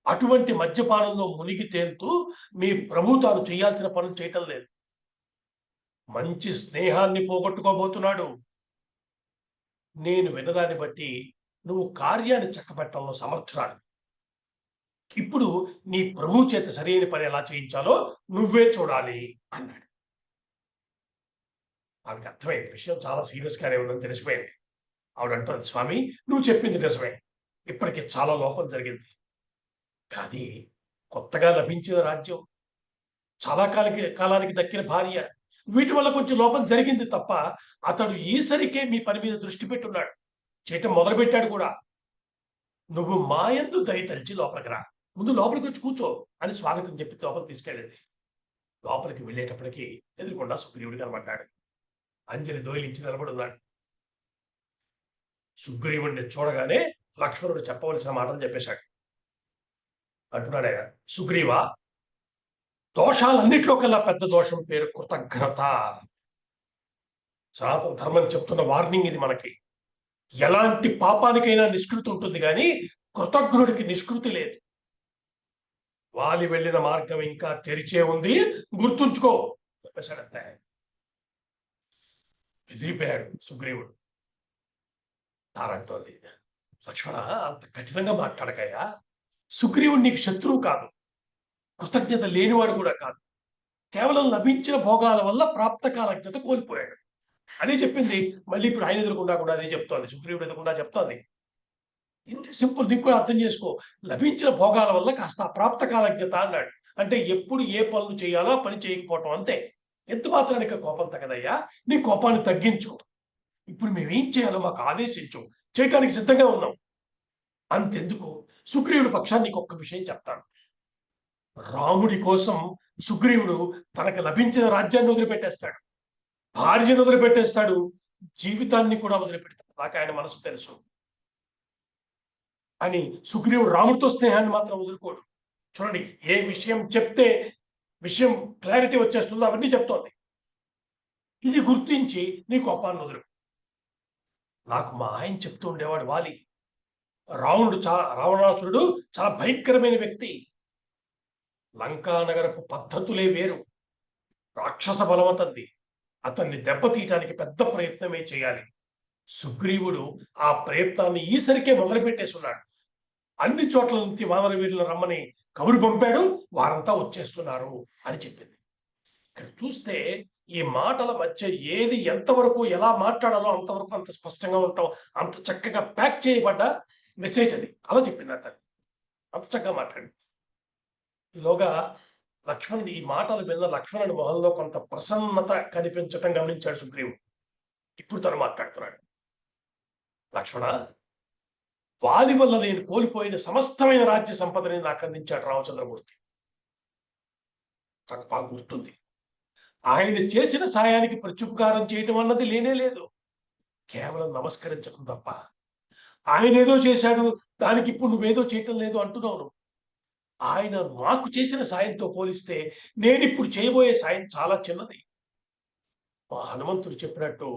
అటువంటి మద్యపానంలో మునిగి తేలుతూ మీ ప్రభు తాను చేయాల్సిన పనులు చేయటం లేదు. మంచి స్నేహాన్ని పోగొట్టుకోబోతున్నాడు. నేను వినదాన్ని బట్టి నువ్వు కార్యాన్ని చక్కబెట్టడంలో సమర్థురాలు. ఇప్పుడు నీ ప్రభు చేత సరైన పని ఎలా చేయించాలో నువ్వే చూడాలి అన్నాడు. ఆమెకు అర్థమైంది. విషయం చాలా సీరియస్ గానే ఉందని తెలిసిపోయింది. ఆవిడ అంటుంది, స్వామి నువ్వు చెప్పింది నిజమే. ఇప్పటికే చాలా లోపం జరిగింది. కానీ కొత్తగా లభించిన రాజ్యం, చాలా కాలానికి దక్కిన భార్య, వీటి వల్ల కొంచెం లోపం జరిగింది తప్ప అతడు ఈసరికే మీ పని మీద దృష్టి పెట్టున్నాడు. చేయటం మొదలుపెట్టాడు కూడా. నువ్వు మాయందు దయతలిచి లోపలికి రా, ముందు లోపలికి వచ్చి కూర్చో అని స్వాగతం చెప్పి లోపలికి తీసుకెళ్ళింది. లోపలికి వెళ్ళేటప్పటికి ఎదురుకుండా సుగ్రీవుడు కనబడ్డాడు. అంజలి దోయిలించి నిలబడున్నాడు. సుగ్రీవుడిని చూడగానే లక్ష్మణుడు చెప్పవలసిన మాటలు చెప్పేశాడు. అంటున్నాడే, సుగ్రీవా, దోషాలన్నిట్లో కల్లా పెద్ద దోషం పేరు కృతజ్ఞత. సనాతన ధర్మం చెప్తున్న వార్నింగ్ ఇది మనకి. ఎలాంటి పాపానికైనా నిష్కృతి ఉంటుంది కానీ కృతజ్ఞుడికి నిష్కృతి లేదు. వాలి వెళ్ళిన మార్గం ఇంకా తెరిచే ఉంది, గుర్తుంచుకో చెప్పేశాడంతే. బెదిరిపోయాడు సుగ్రీవుడు. తారంటోంది, లక్ష్మణ అంత కఠినంగా మాట్లాడకయ్యా. సుగ్రీవుడు నీకు శత్రువు కాదు, కృతజ్ఞత లేనివాడు కూడా కాదు. కేవలం లభించిన భోగాల వల్ల ప్రాప్తకాలజ్ఞత కోల్పోయాడు. అదే చెప్పింది. మళ్ళీ ఇప్పుడు ఆయన ఎదురకుండా కూడా అదే చెప్తోంది, సుగ్రీవుడు ఎదురకుండా చెప్తోంది. ఇంత సింపుల్, నీకు కూడా అర్థం చేసుకో. లభించిన భోగాల వల్ల కాస్త ప్రాప్తకాలజ్ఞత అన్నాడు. అంటే ఎప్పుడు ఏ పనులు చేయాలో పని చేయకపోవటం అంతే. ఎంత మాత్రానికి కోపం తగదయ్యా, నీ కోపాన్ని తగ్గించు. ఇప్పుడు మేమేం చేయాలో మాకు ఆదేశించు, చేయటానికి సిద్ధంగా ఉన్నాం. అంతెందుకు, సుగ్రీవుడి పక్షాన్ని నీకు ఒక్క విషయం చెప్తాను. రాముడి కోసం సుగ్రీవుడు తనకు లభించిన రాజ్యాన్ని వదిలిపెట్టేస్తాడు, భార్యను వదిలిపెట్టేస్తాడు, జీవితాన్ని కూడా వదిలిపెడతాడు. నాకు ఆయన మనసు తెలుసు అని సుగ్రీవుడు రాముడితో స్నేహాన్ని మాత్రం వదులుకోడు. చూడండి, ఏ విషయం చెప్తే విషయం క్లారిటీ వచ్చేస్తుందో అవన్నీ చెప్తోంది. ఇది గుర్తించి నీ కోపాన్ని వదులు. నాకు మా ఆయన చెప్తూ ఉండేవాడు, వాలి, రావణాసురుడు చాలా భయంకరమైన వ్యక్తి. లంకా నగరపు పద్ధతులే వేరు, రాక్షస బలవతంది. అతన్ని దెబ్బతీయటానికి పెద్ద ప్రయత్నమే చేయాలి. సుగ్రీవుడు ఆ ప్రయత్నాన్ని ఈసరికే మొదలుపెట్టేస్తున్నాడు. అన్ని చోట్ల నుంచి వానర వీరులను రమ్మని కబురు పంపాడు, వారంతా వచ్చేస్తున్నారు అని చెప్పింది. ఇక్కడ చూస్తే ఈ మాటల మధ్య ఏది ఎంతవరకు ఎలా మాట్లాడాలో అంతవరకు అంత స్పష్టంగా ఉంటాం. అంత చక్కగా ప్యాక్ చేయబడ్డ మెసేజ్ అది. అలా చెప్పింది అతను, అంత చక్కగా మాట్లాడి. ఈలోగా లక్ష్మణుడు ఈ మాటలు విన్న లక్ష్మణుడి మొహంలో కొంత ప్రసన్నత కనిపించటం గమనించాడు సుగ్రీవుడు. ఇప్పుడు తను మాట్లాడుతున్నాడు. లక్ష్మణ, వాలి వల్ల నేను కోల్పోయిన సమస్తమైన రాజ్య సంపదని నాకు అందించాడు రామచంద్రమూర్తి. నాకు బాగా గుర్తుంది. ఆయన చేసిన సాయానికి ప్రత్యుపకారం చేయటం అన్నది లేనే లేదు, కేవలం నమస్కరించడం తప్ప. ఆయన ఏదో చేశాడు, దానికి ఇప్పుడు నువ్వేదో చేయటం లేదు అంటున్నావు. ఆయన మాకు చేసిన సాయంతో పోలిస్తే నేను ఇప్పుడు చేయబోయే సాయం చాలా చిన్నది. మా హనుమంతుడు చెప్పినట్టు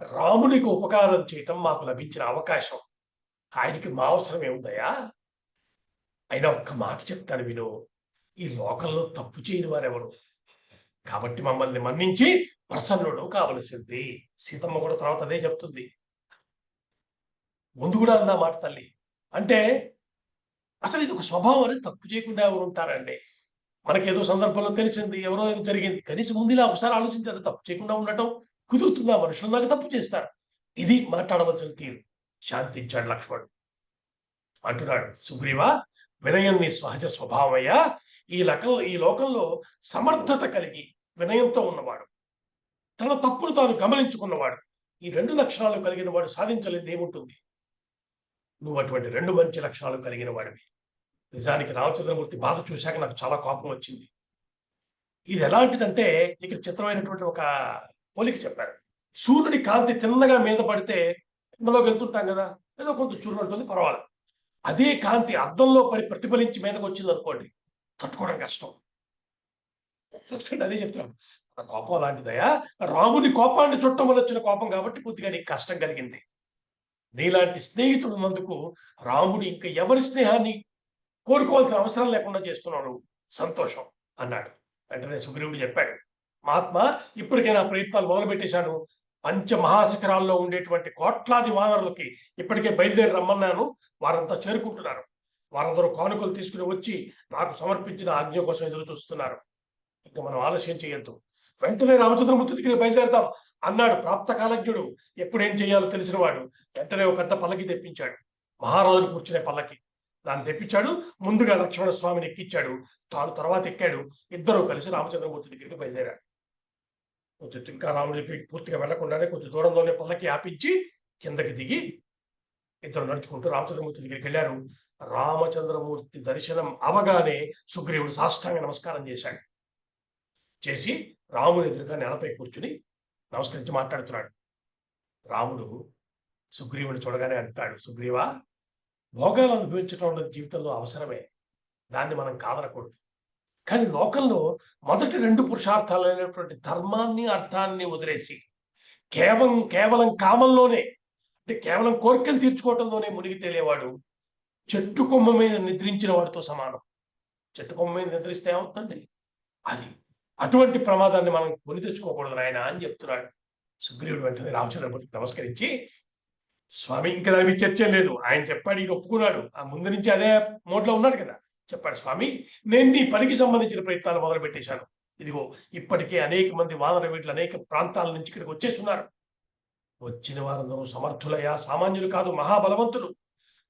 రామునికి ఉపకారం చేయటం మాకు లభించిన అవకాశం. ఆయనకి మా అవసరం ఏముందయ్యా? అయినా ఒక్క మాట చెప్తాను విను. ఈ లోకంలో తప్పు చేయని వారెవరు? కాబట్టి మమ్మల్ని మన్నించి ప్రసన్నుడు కావలసింది. సీతమ్మ కూడా తర్వాత అదే చెప్తుంది. ముందు కూడా అందా మాట తల్లి. అంటే అసలు ఇది ఒక స్వభావం అని, తప్పు చేయకుండా ఎవరు ఉంటారండి? మనకేదో సందర్భంలో తెలిసింది, ఎవరో ఏదో జరిగింది, కనీసం ముందు ఇలా ఒకసారి ఆలోచించారు. తప్పు చేయకుండా ఉండటం కుదురుతుందా? మనుషులు దాకా తప్పు చేస్తారు. ఇది మాట్లాడవలసిన తీరు. శాంతించాడు లక్ష్మణుడు. అంటున్నాడు, సుగ్రీవా, వినయం నీ సహజ స్వభావమయ్యా. ఈ లోకంలో సమర్థత కలిగి వినయంతో ఉన్నవాడు తన తప్పును తాను గమనించుకున్నవాడు. ఈ 2 లక్షణాలు కలిగిన వాడు సాధించలేనిది ఏముంటుంది? నువ్వు అటువంటి 2 మంచి లక్షణాలు కలిగిన వాడివి. నిజానికి రామచంద్రమూర్తి బాధ చూశాక నాకు చాలా కోపం వచ్చింది. ఇది ఎలాంటిదంటే ఇక్కడ చిత్రమైనటువంటి ఒక పోలిక చెప్పారు. సూర్యుడి కాంతి తిన్నగా మీద పడితే కిందలోకి వెళ్తుంటాం కదా! ఏదో కొంత చుర్రుమంటుంది పర్వాలేదు. అదే కాంతి అద్దంలో పడి ప్రతిఫలించి మీదకొచ్చిందనుకోండి, తట్టుకోవడం కష్టం. అదే చెప్తున్నాను. ఆ కోపం అలాంటిదయ్యా. రాముని కోపాన్ని చుట్టం వల్ల వచ్చిన కోపం కాబట్టి కొద్దిగా నీకు కష్టం కలిగింది. నీలాంటి స్నేహితుడు ఉన్నందుకు రాముడు ఇంక ఎవరి స్నేహాన్ని కోరుకోవాల్సిన అవసరం లేకుండా చేస్తున్నాడు. సంతోషం అన్నాడు. వెంటనే సుగ్రీవుడు చెప్పాడు, మహాత్మా ఇప్పటికే నా ప్రయత్నాలు మొదలుపెట్టేశాను. పంచమహాశిఖరాల్లో ఉండేటువంటి కోట్లాది వానరులకి ఇప్పటికే బయలుదేరి రమ్మన్నాను. వారంతా చేరుకుంటున్నారు. వారందరూ కానుకలు తీసుకుని వచ్చి నాకు సమర్పించిన ఆజ్ఞ కోసం ఎదురు చూస్తున్నారు. ఇంకా మనం ఆలస్యం చేయొద్దు. వెంటనే రామచంద్రమూర్తి దగ్గరికి బయలుదేరదాం అన్నాడు ప్రాప్తకాలజ్ఞుడు. ఎప్పుడేం చేయాలో తెలిసినవాడు. వెంటనే ఒక పెద్ద పల్లకి తెప్పించాడు. మహారాజులు కూర్చునే పల్లకి. దాన్ని తెప్పించాడు. ముందుగా లక్ష్మణ స్వామిని ఎక్కించాడు. తాను తర్వాత ఎక్కాడు. ఇద్దరూ కలిసి రామచంద్రమూర్తి దగ్గరికి బయలుదేరాడు. కొంచెం ఇంకా రాముడి దగ్గరికి పూర్తిగా వెళ్లకుండానే కొంచెం దూరంలోనే పల్లకి ఆపించి కిందకి దిగి ఇద్దరు నడుచుకుంటూ రామచంద్రమూర్తి దగ్గరికి వెళ్ళారు. రామచంద్రమూర్తి దర్శనం అవగానే సుగ్రీవుడు సాష్టాంగ నమస్కారం చేశాడు. చేసి రాముని ఎదురుగా నేలపై కూర్చుని నమస్కరించి మాట్లాడుతున్నాడు. రాముడు సుగ్రీవుని చూడగానే అంటాడు, సుగ్రీవా, భోగాలు అనుభవించడం అన్నది జీవితంలో అవసరమే. దాన్ని మనం కాదనకూడదు. కానీ లోకంలో మొదటి 2 పురుషార్థాలైనటువంటి ధర్మాన్ని, అర్థాన్ని వదిలేసి కేవలం కామంలోనే, అంటే కేవలం కోరికలు తీర్చుకోవటంలోనే మునిగి తేలేవాడు చెట్టు కొమ్మ మీద నిద్రించిన వాడితో సమానం. చెట్టు కొమ్మ మీద నిద్రిస్తే ఏమవుతుందండి? అది అటువంటి ప్రమాదాన్ని మనం కొని తెచ్చుకోకూడదు నాయన అని చెప్తున్నాడు. సుగ్రీవుడు వెంటనే రామచంద్రమూర్తికి నమస్కరించి, స్వామి ఇంకా దాని మీద చర్చ లేదు. ఆయన చెప్పాడు, ఈయన ఒప్పుకున్నాడు. ఆ ముందు నుంచి అదే మోడ్లో ఉన్నాడు కదా. చెప్పాడు, స్వామి నేను నీ పనికి సంబంధించిన ప్రయత్నాలు మొదలు పెట్టేశాను. ఇదిగో ఇప్పటికే అనేక మంది వానర వీరులు అనేక ప్రాంతాల నుంచి ఇక్కడికి వచ్చేస్తున్నారు. వచ్చిన వారందరూ సమర్థులయ్యా, సామాన్యులు కాదు, మహాబలవంతులు.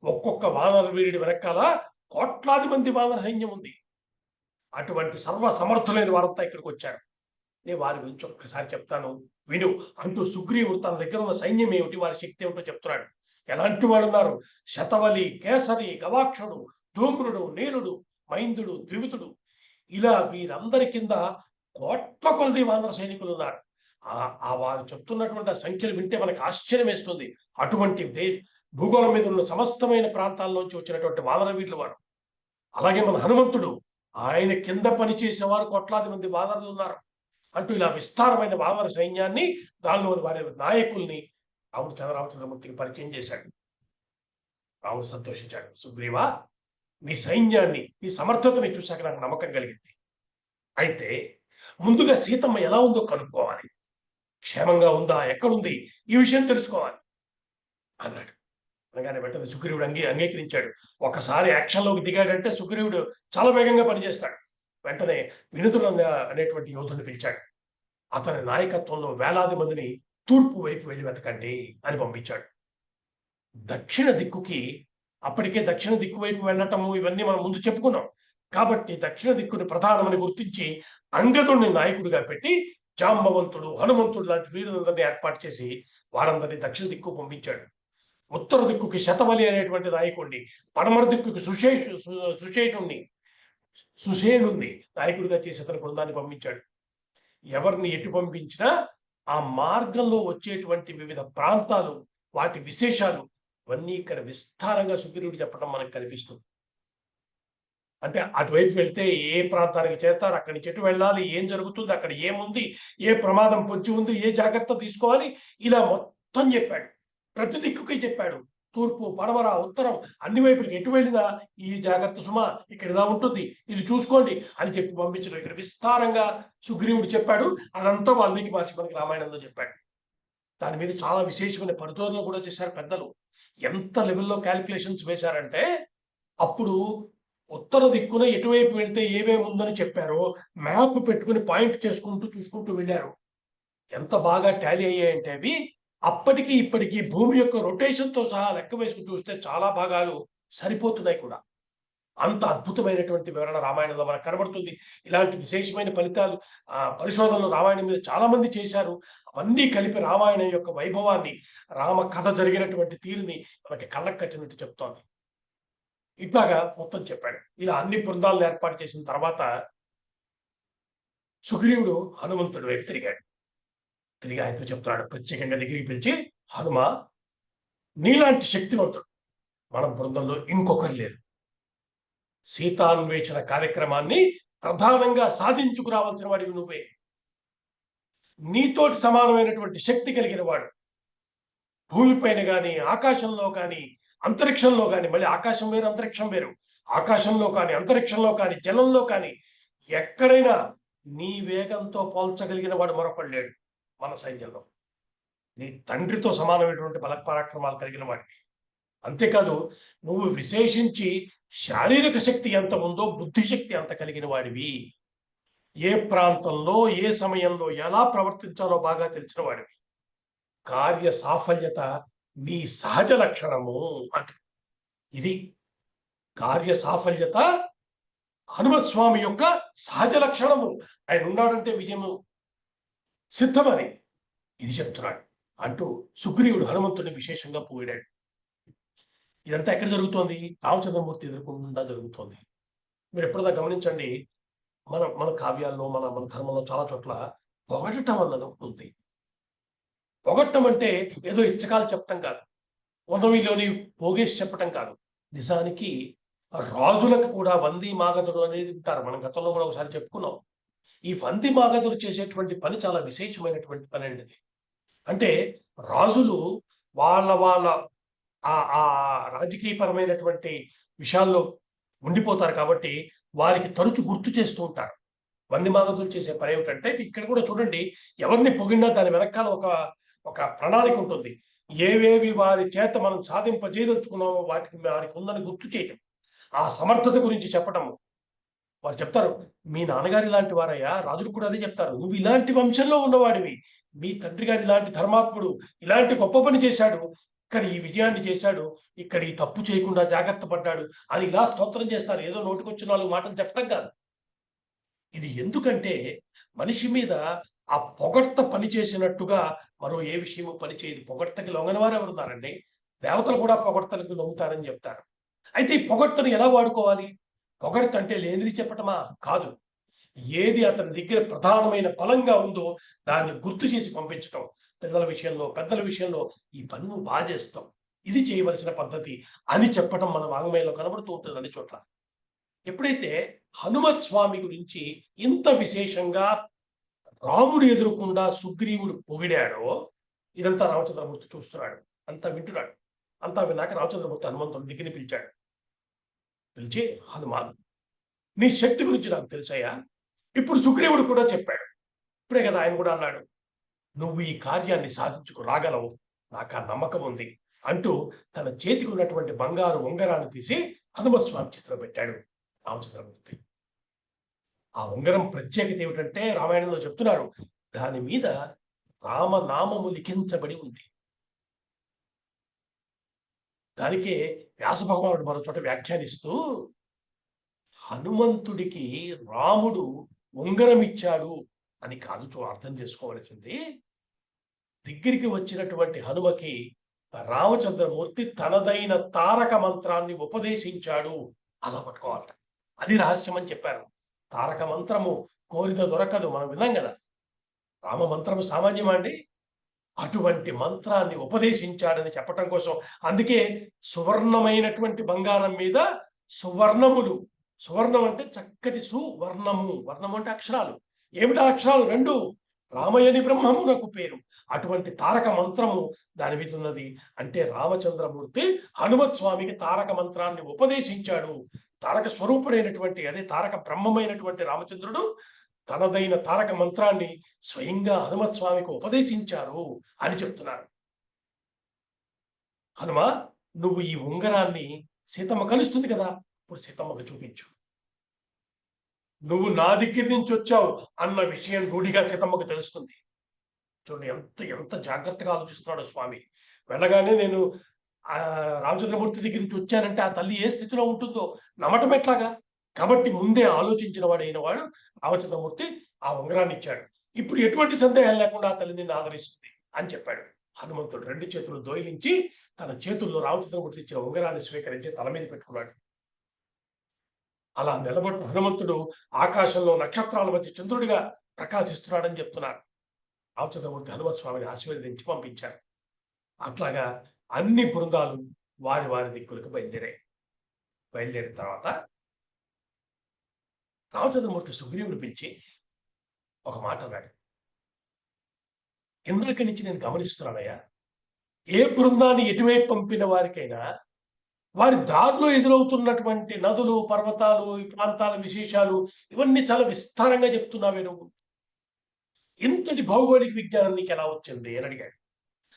ఒక్కొక్క వానర వీరుడి వెనకాల కోట్లాది మంది వానర సైన్యం ఉంది. అటువంటి సర్వ సమర్థులైన వారంతా ఇక్కడికి వచ్చారు. నేను వారి గురించి ఒక్కసారి చెప్తాను విను అంటూ సుగ్రీవుడు తన దగ్గర ఉన్న సైన్యం ఏమిటి, వారి శక్తి ఏమిటో చెప్తున్నాడు. ఎలాంటి వాళ్ళు ఉన్నారు? శతవలి, కేసరి, గవాక్షుడు, ధూమ్రుడు, నీలుడు, మైందుడు, ద్వివితుడు, ఇలా వీరందరి కింద కోట్ల కొలది వానర సైనికులు ఉన్నారు. ఆ వారు చెప్తున్నటువంటి ఆ సంఖ్యలు వింటే మనకు ఆశ్చర్యం వేస్తుంది. అటువంటి భూగోళం మీద ఉన్న సమస్తమైన ప్రాంతాల్లోంచి వచ్చినటువంటి వానర వీరులు వారు. అలాగే మన హనుమంతుడు, ఆయన కింద పనిచేసేవారు కోట్లాది మంది వానరులు ఉన్నారు అంటూ ఇలా విస్తారమైన వానర సైన్యాన్ని, దానిలోని వారి నాయకుల్ని రాముడు రామచంద్రమూర్తికి పరిచయం చేశాడు. రాముడు సంతోషించాడు. సుగ్రీవా, నీ సైన్యాన్ని, నీ సమర్థతని చూశాక నాకు నమ్మకం కలిగింది. అయితే ముందుగా సీతమ్మ ఎలా ఉందో కనుక్కోవాలి. క్షేమంగా ఉందా, ఎక్కడుంది, ఈ విషయం తెలుసుకోవాలి అన్నాడు. అనగానే వెంటనే సుగ్రీవుడు అంగీకరించాడు. ఒకసారి యాక్షన్లోకి దిగాడంటే సుగ్రీవుడు చాలా వేగంగా పనిచేస్తాడు. వెంటనే వినుతుడు అనేటువంటి యోధుని పిలిచాడు. అతని నాయకత్వంలో వేలాది మందిని తూర్పు వైపు వెళ్ళి వెతకండి అని పంపించాడు. దక్షిణ దిక్కుకి, అప్పటికే దక్షిణ దిక్కు వైపు వెళ్ళటము ఇవన్నీ మనం ముందు చెప్పుకున్నాం. కాబట్టి దక్షిణ దిక్కుని ప్రధానమని గుర్తించి అంగదుడిని నాయకుడిగా పెట్టి జాంబవంతుడు, హనుమంతుడు లాంటి వీరులందరినీ ఏర్పాటు చేసి వారందరినీ దక్షిణ దిక్కు పంపించాడు. ఉత్తర దిక్కుకి శతవలి అనేటువంటి నాయకుడిని, పడమర దిక్కుకి సుషేణుణ్ణి నాయకుడిగా చేసి అతని బృందాన్ని పంపించాడు. ఎవరిని ఎటు పంపించినా ఆ మార్గంలో వచ్చేటువంటి వివిధ ప్రాంతాలు, వాటి విశేషాలు ఇవన్నీ ఇక్కడ విస్తారంగా సుగ్రీవుడు చెప్పడం మనకు కనిపిస్తుంది. అంటే అటువైపు వెళ్తే ఏ ప్రాంతానికి చేస్తారు, అక్కడి నుంచి ఎటు వెళ్ళాలి, ఏం జరుగుతుంది, అక్కడ ఏముంది, ఏ ప్రమాదం పొంచి ఉంది, ఏ జాగ్రత్త తీసుకోవాలి, ఇలా మొత్తం చెప్పాడు. ప్రతి దిక్కుకి చెప్పాడు. తూర్పు, పడమర, ఉత్తరం అన్ని వైపులకి ఎటు వెళ్ళినా ఈ జాగ్రత్త సుమా, ఇక్కడ ఇలా ఉంటుంది, ఇది చూసుకోండి అని చెప్పి పంపించడం ఇక్కడ విస్తారంగా సుగ్రీవుడు చెప్పాడు. అదంతా వాల్మీకి మహర్షి మనకి రామాయణంలో చెప్పాడు. దాని మీద చాలా విశేషమైన పరిశోధనలు కూడా చేశారు పెద్దలు. ఎంత లెవెల్లో క్యాలిక్యులేషన్స్ వేశారంటే, అప్పుడు ఉత్తర దిక్కున ఎటువైపు వెళ్తే ఏమేమి ఉందని చెప్పారో మ్యాప్ పెట్టుకుని పాయింట్ చేసుకుంటూ చూసుకుంటూ వెళ్ళారు. ఎంత బాగా టాలీ అయ్యాయంటే అవి అప్పటికి ఇప్పటికీ భూమి యొక్క రొటేషన్తో సహా లెక్క వేసుకుని చూస్తే చాలా భాగాలు సరిపోతున్నాయి కూడా. అంత అద్భుతమైనటువంటి వివరణ రామాయణంలో మనకు కనబడుతుంది. ఇలాంటి విశేషమైన ఫలితాలు పరిశోధనలు రామాయణం మీద చాలా మంది చేశారు. అవన్నీ కలిపి రామాయణం యొక్క వైభవాన్ని, రామ కథ జరిగినటువంటి తీరుని మనకి కళ్ళకు కట్టినట్టు చెప్తోంది. ఇట్లాగా మొత్తం చెప్పాడు. ఇలా అన్ని బృందాలను ఏర్పాటు చేసిన తర్వాత సుగ్రీవుడు హనుమంతుడి వైపు తిరిగాడు. తిరిగి ఆయనతో చెప్తున్నాడు, ప్రత్యేకంగా దగ్గరికి పిలిచి, హనుమ, నీలాంటి శక్తివంతుడు మన బృందంలో ఇంకొకరు లేరు. సీతాన్వేషణ కార్యక్రమాన్ని ప్రధానంగా సాధించుకురావాల్సిన వాడివి నువ్వే. నీతోటి సమానమైనటువంటి శక్తి కలిగిన వాడు భూమిపైన గాని, ఆకాశంలో కానీ, అంతరిక్షంలో కానీ, మళ్ళీ ఆకాశం వేరు అంతరిక్షం వేరు, ఆకాశంలో కానీ, అంతరిక్షంలో కానీ, జలంలో కానీ ఎక్కడైనా నీ వేగంతో పోల్చగలిగిన వాడు మరొకడు లేడు మన సైన్యంలో. నీ తండ్రితో సమానమైనటువంటి బల పరాక్రమాలు కలిగిన వాడివి. అంతేకాదు, నువ్వు విశేషించి శారీరక శక్తి ఎంత ఉందో బుద్ధి శక్తి అంత కలిగిన వాడివి. ఏ ప్రాంతంలో ఏ సమయంలో ఎలా ప్రవర్తించాలో బాగా తెలిసిన వాడివి. కార్య సాఫల్యత నీ సహజ లక్షణము అంట. ఇది కార్య సాఫల్యత హనుమస్వామి యొక్క సహజ లక్షణము. ఆయన ఉన్నాడంటే విజయము సిద్ధమని ఇది చెప్తున్నాడు అంటూ సుగ్రీవుడు హనుమంతుడిని విశేషంగా పొగిడాడు. ఇదంతా ఎక్కడ జరుగుతోంది? రామచంద్రమూర్తి ఎదుర్కొండా జరుగుతోంది. మీరు ఎప్పుడైనా గమనించండి, మన కావ్యాల్లో మన ధర్మంలో చాలా చోట్ల పొగడటం అన్నది ఉంటుంది. పొగట్టం అంటే ఏదో ఇచ్చకాలు చెప్పటం కాదు, ఉన్నవిలోని పోగేసి చెప్పటం కాదు. నిజానికి రాజులకు కూడా వంది మాగధుడు అనేది ఉంటారు. మనం గతంలో కూడా ఒకసారి చెప్పుకున్నాం. ఈ వంది మాగధుడు చేసేటువంటి పని చాలా విశేషమైనటువంటి పని అండి. అంటే రాజులు వాళ్ళ ఆ రాజకీయపరమైనటువంటి విషయాల్లో ఉండిపోతారు కాబట్టి వారికి తరచు గుర్తు చేస్తూ ఉంటారు. వంది మాగధులు చేసే పని ఏమిటంటే, ఇక్కడ కూడా చూడండి, ఎవరిని పొగిడినా దాని వెనకాల ఒక ప్రణాళిక ఉంటుంది. ఏవేవి వారి చేత మనం సాధింపజేయదలుచుకున్నామో వారికి ఉందని గుర్తు చేయటం, ఆ సమర్థత గురించి చెప్పటము. వారు చెప్తారు, మీ నాన్నగారు ఇలాంటి వారయ్యా. రాజులు కూడా అదే చెప్తారు, నువ్వు ఇలాంటి వంశంలో ఉన్నవాడివి, మీ తండ్రి గారు ఇలాంటి ధర్మాత్ముడు, ఇలాంటి గొప్ప పని చేశాడు, ఇక్కడ ఈ విజయాన్ని చేశాడు, ఇక్కడ ఈ తప్పు చేయకుండా జాగ్రత్త పడ్డాడు అని ఇలా స్తోత్రం చేస్తారు. ఏదో నోటికొచ్చిన 4 మాటలు చెప్పడం కాదు. ఇది ఎందుకంటే మనిషి మీద ఆ పొగడ్త పని చేసినట్టుగా మరో ఏ విషయము పని చేయదు. పొగడ్తకి లొంగని వారు ఎవరున్నారండి? దేవతలు కూడా పొగడ్తలకు లొంగుతారని చెప్తారు. అయితే ఈ పొగడ్తను ఎలా వాడుకోవాలి? పొగడ్త అంటే లేనిది చెప్పటమా? కాదు. ఏది అతని దగ్గర ప్రధానమైన బలంగా ఉందో దాన్ని గుర్తు చేసి పంపించటం. పిల్లల విషయంలో, పెద్దల విషయంలో ఈ పని నువ్వు బాగా చేస్తావు, ఇది చేయవలసిన పద్ధతి అని చెప్పటం మన వాంగ్మయంలో కనబడుతూ ఉంటుంది అన్ని చోట్ల. ఎప్పుడైతే హనుమత్ స్వామి గురించి ఇంత విశేషంగా రాముడు ఎదురకుండా సుగ్రీవుడు పొగిడాడో, ఇదంతా రామచంద్రమూర్తి చూస్తున్నాడు, అంతా వింటున్నాడు. అంతా విన్నాక రామచంద్రమూర్తి హనుమంతుని దగ్గర పిలిచాడు. పిలిచి, హనుమాన్, నీ శక్తి గురించి నాకు తెలుసయ్యా. ఇప్పుడు సుగ్రీవుడు కూడా చెప్పాడు. ఇప్పుడే కదా ఆయన కూడా అన్నాడు, నువ్వు ఈ కార్యాన్ని సాధించుకు రాగలవు, నాకు ఆ నమ్మకం ఉంది అంటూ తన చేతికి ఉన్నటువంటి బంగారు ఉంగరాన్ని తీసి హనుమస్వామి చేతిలో పెట్టాడు రామచంద్రమూర్తి. ఆ ఉంగరం ప్రత్యేకత ఏమిటంటే రామాయణంలో చెప్తున్నారు, దాని మీద రామనామము లిఖించబడి ఉంది. దానికే వ్యాస భగవానుడు మరో చోట వ్యాఖ్యానిస్తూ, హనుమంతుడికి రాముడు ఉంగరం ఇచ్చాడు అని కాదు అర్థం చేసుకోవలసింది. దగ్గరికి వచ్చినటువంటి హనుమకి రామచంద్రమూర్తి తనదైన తారక మంత్రాన్ని ఉపదేశించాడు అలా పట్టుకోవాలట. అది రహస్యం అని చెప్పారు. తారక మంత్రము కోరిద దొరకదు, మనం విన్నాం కదా. రామ మంత్రము సామాన్యమా అండి? అటువంటి మంత్రాన్ని ఉపదేశించాడని చెప్పటం కోసం, అందుకే సువర్ణమైనటువంటి బంగారం మీద సువర్ణములు, సువర్ణం అంటే చక్కటి సువర్ణము, వర్ణము అంటే అక్షరాలు. ఏమిటా అక్షరాలు? 2 రామయని బ్రహ్మమునకు పేరు. అటువంటి తారక మంత్రము దాని మీద ఉన్నది. అంటే రామచంద్రమూర్తి హనుమత్ స్వామికి తారక మంత్రాన్ని ఉపదేశించాడు. తారక స్వరూపుడైనటువంటి, అదే తారక బ్రహ్మమైనటువంటి రామచంద్రుడు తనదైన తారక మంత్రాన్ని స్వయంగా హనుమత్ స్వామికి ఉపదేశించారు అని చెప్తున్నారు. హనుమ, నువ్వు ఈ ఉంగరాన్ని సీతమ్మ కలుస్తుంది కదా, ఇప్పుడు సీతమ్మకు చూపించు. నువ్వు నా దగ్గర నుంచి వచ్చావు అన్న విషయం రూఢిగా సీతమ్మకు తెలుస్తుంది. చూడండి ఎంత జాగ్రత్తగా ఆలోచిస్తున్నాడు స్వామి. వెళ్ళగానే నేను రామచంద్రమూర్తి దగ్గర నుంచి వచ్చానంటే ఆ తల్లి ఏ స్థితిలో ఉంటుందో నమ్మటం ఎట్లాగా? కాబట్టి ముందే ఆలోచించిన వాడైన వాడు రామచంద్రమూర్తి ఆ ఉంగరాన్ని ఇచ్చాడు. ఇప్పుడు ఎటువంటి సందేహం లేకుండా ఆ తల్లి నిన్ను ఆదరిస్తుంది అని చెప్పాడు. హనుమంతుడు 2 చేతులు దోయిలించి తన చేతుల్లో రామచంద్రమూర్తి ఇచ్చిన ఉంగరాన్ని స్వీకరించి తల మీద పెట్టుకున్నాడు. అలా నిలబడిన హనుమంతుడు ఆకాశంలో నక్షత్రాల మధ్య చంద్రుడిగా ప్రకాశిస్తున్నాడని చెప్తున్నారు. రామచంద్రమూర్తి హనుమత్ స్వామిని ఆశీర్వదించి పంపించారు. అట్లాగా అన్ని బృందాలు వారి వారి దిక్కులకు బయలుదేరాయి. బయలుదేరిన తర్వాత రామచంద్రమూర్తి సుగ్రీవుని పిలిచి ఒక మాట అన్నాడు. ఇందాక నుంచి నేను గమనిస్తున్నానయ్యా, ఏ బృందాన్ని ఎటువైపు పంపిన వారికైనా వారి దారిలో ఎదురవుతున్నటువంటి నదులు, పర్వతాలు, ఈ ప్రాంతాల విశేషాలు ఇవన్నీ చాలా విస్తారంగా చెప్తున్నావే నువ్వు. ఇంతటి భౌగోళిక విజ్ఞానం నీకు ఎలా వచ్చింది అని అడిగాడు.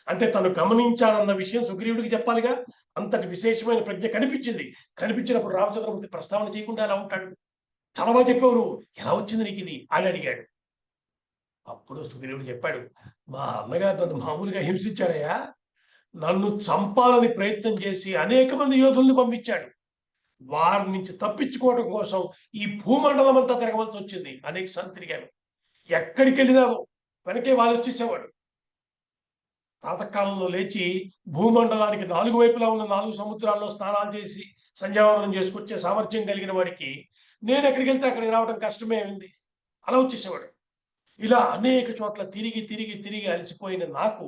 అంటే తను గమనించాడన్న విషయం సుగ్రీవుడికి చెప్పాలిగా. అంతటి విశేషమైన ప్రజ్ఞ కనిపించింది. కనిపించినప్పుడు రామచంద్రమూర్తి ప్రస్తావన చేయకుండా ఎలా ఉంటాడు? చాలా బాగా చెప్పావు నువ్వు. ఎలా వచ్చింది నీకు ఇది అని అడిగాడు. అప్పుడు సుగ్రీవుడు చెప్పాడు, మా అన్నగారు నన్ను మామూలుగా హింసించాడయ్యా. నన్ను చంపాలని ప్రయత్నం చేసి అనేక మంది యోధుల్ని పంపించాడు. వారి నుంచి తప్పించుకోవడం కోసం ఈ భూమండలం అంతా తిరగవలసి వచ్చింది. అనేక సార్లు తిరిగాను. ఎక్కడికి వెళ్ళినా వెనకే వాళ్ళు వచ్చేసేవాడు. ప్రాతకాలంలో లేచి భూమండలానికి 4 వైపులా ఉన్న 4 సముద్రాల్లో స్నానాలు చేసి సంధ్యావందనం చేసుకొచ్చే సామర్థ్యం కలిగిన వాడికి నేను ఎక్కడికి వెళ్తే అక్కడికి రావడం కష్టమే ఉంది. అలా వచ్చేసేవాడు. ఇలా అనేక చోట్ల తిరిగి తిరిగి తిరిగి అలసిపోయిన నాకు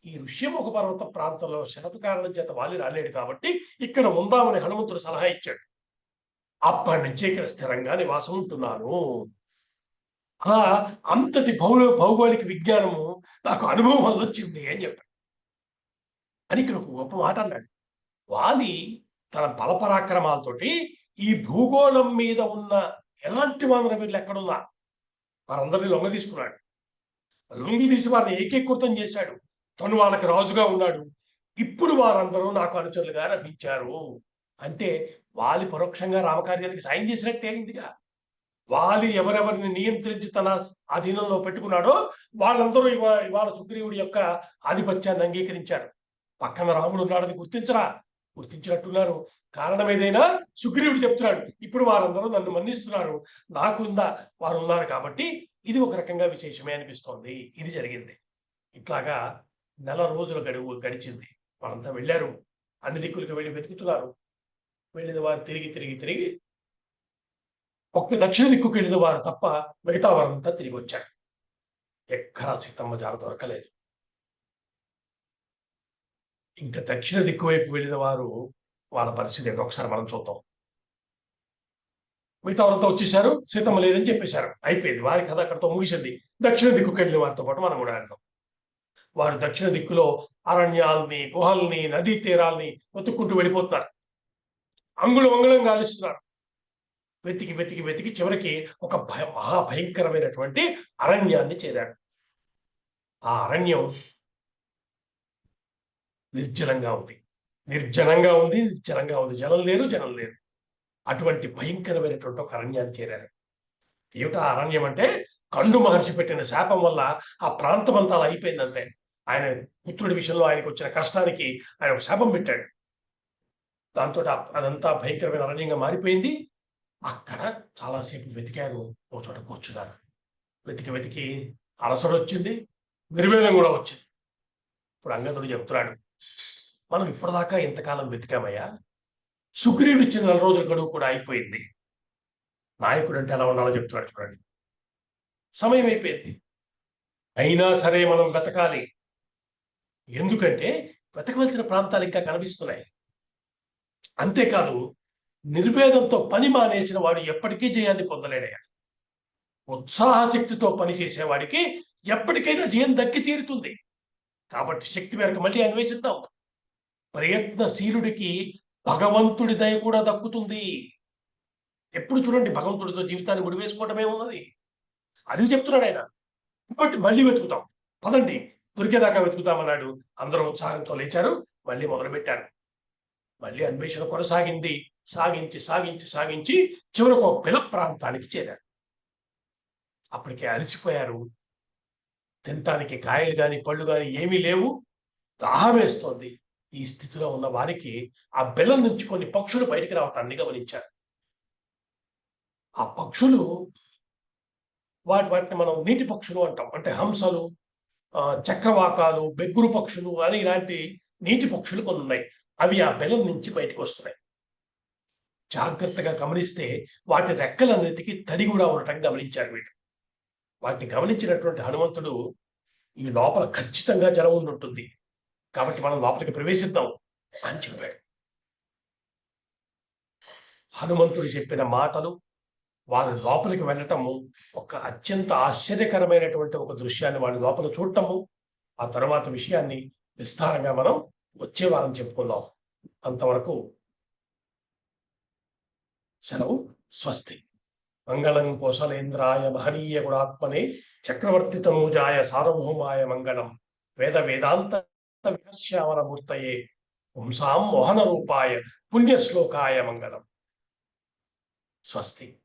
ఈ ఋష్యముఖ పర్వత ప్రాంతంలో శరతు కారణం చేత వాలి రాలేడు కాబట్టి ఇక్కడ ఉందామని హనుమంతుడు సలహా ఇచ్చాడు. అప్పటి నుంచి ఇక్కడ స్థిరంగా నివాసం ఉంటున్నాను. అలా అంతటి భౌగోళిక విజ్ఞానము నాకు అనుభవం వల్ల వచ్చింది అని చెప్పాడు. అని ఇక్కడ ఒక గొప్ప మాట అన్నాడు. వాలి తన బలపరాక్రమాలతోటి ఈ భూగోళం మీద ఉన్న ఎలాంటి వానర వీళ్ళు ఎక్కడున్నా వారందరినీ లొంగ తీసుకున్నాడు. లొంగి తీసి వారిని ఏకీకృతం చేశాడు. తను వాళ్ళకి రాజుగా ఉన్నాడు. ఇప్పుడు వారందరూ నాకు అనుచరులుగా లభించారు. అంటే వాలి పరోక్షంగా రామకార్యానికి సాయం చేసినట్టే అయిందిగా. వాలి ఎవరెవరిని నియంత్రించి తన అధీనంలో పెట్టుకున్నాడో వాళ్ళందరూ ఇవాళ సుగ్రీవుడి యొక్క ఆధిపత్యాన్ని అంగీకరించారు. పక్కన రాముడు ఉన్నాడని గుర్తించినట్టున్నారు. కారణం ఏదైనా సుగ్రీవుడు చెప్తున్నాడు. ఇప్పుడు వారందరూ నన్ను మన్నిస్తున్నారు. వారు ఉన్నారు కాబట్టి ఇది ఒక రకంగా విశేషమే అనిపిస్తోంది. ఇది జరిగింది. ఇట్లాగా నెల రోజులు గడిచింది. వాళ్ళంతా వెళ్ళారు. అన్ని దిక్కులకు వెళ్ళి వెతుకుతున్నారు. వెళ్ళిన వారు తిరిగి తిరిగి తిరిగి ఒక్క దక్షిణ దిక్కుకు వెళ్ళిన వారు తప్ప మిగతా వారంతా తిరిగి వచ్చారు. ఎక్కడా సీతమ్మ జాడ దొరకలేదు. ఇంకా దక్షిణ దిక్కు వైపు వెళ్ళిన వారు వాళ్ళ పరిస్థితి ఏంటో ఒకసారి మనం చూద్దాం. మిగతా వారంతా వచ్చేసారు. సీతమ్మ లేదని చెప్పేశారు. అయిపోయింది. వారి కథ అక్కడితో ముగిసింది. దక్షిణ దిక్కుకు వెళ్ళిన వారితో పాటు మనం కూడా వెళ్దాం. వారు దక్షిణ దిక్కులో అరణ్యాల్ని, గుహల్ని, నదీ తీరాల్ని వెతుక్కుంటూ వెళ్ళిపోతున్నారు. అంగుళం గాలిస్తున్నారు. వెతికి వెతికి వెతికి చివరికి ఒక మహాభయంకరమైనటువంటి అరణ్యాన్ని చేరాడు. ఆ అరణ్యం నిర్జనంగా ఉంది. జనం లేరు. అటువంటి భయంకరమైనటువంటి ఒక అరణ్యాన్ని చేరారు. ఏమిటా అరణ్యం అంటే కండు మహర్షి పెట్టిన శాపం వల్ల ఆ ప్రాంతం అంతా అలా అయిపోయిందంటే ఆయన పుత్రుడి విషయంలో ఆయనకు వచ్చిన కష్టానికి ఆయన ఒక శాపం పెట్టాడు. దాంతో అదంతా భయంకరమైన అరణ్యంగా మారిపోయింది. అక్కడ చాలాసేపు వెతికారు. ఓ చోట కూర్చున్నారు. వెతికి వెతికి అలసట వచ్చింది. నిర్వేదం కూడా వచ్చింది. ఇప్పుడు అంగదుడు చెప్తున్నాడు, మనం ఇప్పటిదాకా ఇంతకాలం వెతికామయ్యా. సుగ్రీవుడు ఇచ్చిన 4 రోజుల గడువు కూడా అయిపోయింది. నాయకుడు అంటే ఎలా ఉండాలో చెప్తున్నాడు చూడండి. సమయం అయిపోయింది. అయినా సరే మనం వెతకాలి. ఎందుకంటే వెతకవలసిన ప్రాంతాలు ఇంకా కనిపిస్తున్నాయి. అంతేకాదు నిర్వేదంతో పని మానేసిన వాడు ఎప్పటికీ జయాన్ని పొందలేడయ్యా. ఉత్సాహశక్తితో పనిచేసేవాడికి ఎప్పటికైనా జయం దక్కి తీరుతుంది. కాబట్టి శక్తి మేరకు మళ్ళీ అన్వేషిద్దాం. ప్రయత్నశీలుడికి భగవంతుడి దయ కూడా దక్కుతుంది. ఎప్పుడు చూడండి భగవంతుడితో జీవితాన్ని ముడివేసుకోవటమే ఉన్నది. అది చెప్తున్నాడు ఆయన. కాబట్టి మళ్ళీ వెతుకుతాం. పదండి దొరికేదాకా వెతుకుతామన్నాడు. అందరూ ఉత్సాహంతో లేచారు. మళ్ళీ మొదలుపెట్టారు. మళ్ళీ అన్వేషణ కొనసాగింది. సాగించి చివరకు ఒక పిల ప్రాంతానికి చేరారు. అప్పటికే అలసిపోయారు. తినటానికి కాయలు గాని పళ్ళు గాని ఏమీ లేవు. దాహం వేస్తోంది. ఈ స్థితిలో ఉన్న వారికి ఆ బెల్లం నుంచి కొన్ని పక్షులు బయటికి రావటాన్ని గమనించారు. ఆ పక్షులు వాటిని మనం నీటి పక్షులు అంటాం. అంటే హంసలు, చక్రవాకాలు, బెగ్గురు పక్షులు అని ఇలాంటి నీటి పక్షులు కొన్నున్నాయి. అవి ఆ బెల్లం నుంచి బయటకొస్తున్నాయి. జాగ్రత్తగా గమనిస్తే వాటి రెక్కలన్నిటికి తడి కూడా ఉండటం గమనించారు వీళ్ళు. వాటిని గమనించినటువంటి హనుమంతుడు, ఈ లోపల ఖచ్చితంగా జలం ఉండుంటుంది. కాబట్టి మనం లోపలికి ప్రవేశిద్దాం అని చెప్పాడు. హనుమంతుడు చెప్పిన మాటలు, వారు లోపలికి వెళ్ళటము, ఒక అత్యంత ఆశ్చర్యకరమైనటువంటి ఒక దృశ్యాన్ని వాళ్ళు లోపల చూడటము, ఆ తర్వాత విషయాన్ని విస్తారంగా మనం వచ్చే వారం చెప్పుకుందాం. అంతవరకు సెలవు. స్వస్తి. మంగళం కోసలేంద్రాయ మహనీయ గుణాత్మనే చక్రవర్తి తనూజాయ సార్వభౌమాయ మంగళం. వేద వేదాంత విహస్యామల మూర్తయే పుంసాం మోహన రూపాయ పుణ్యశ్లోకాయ మంగళం. స్వస్తి.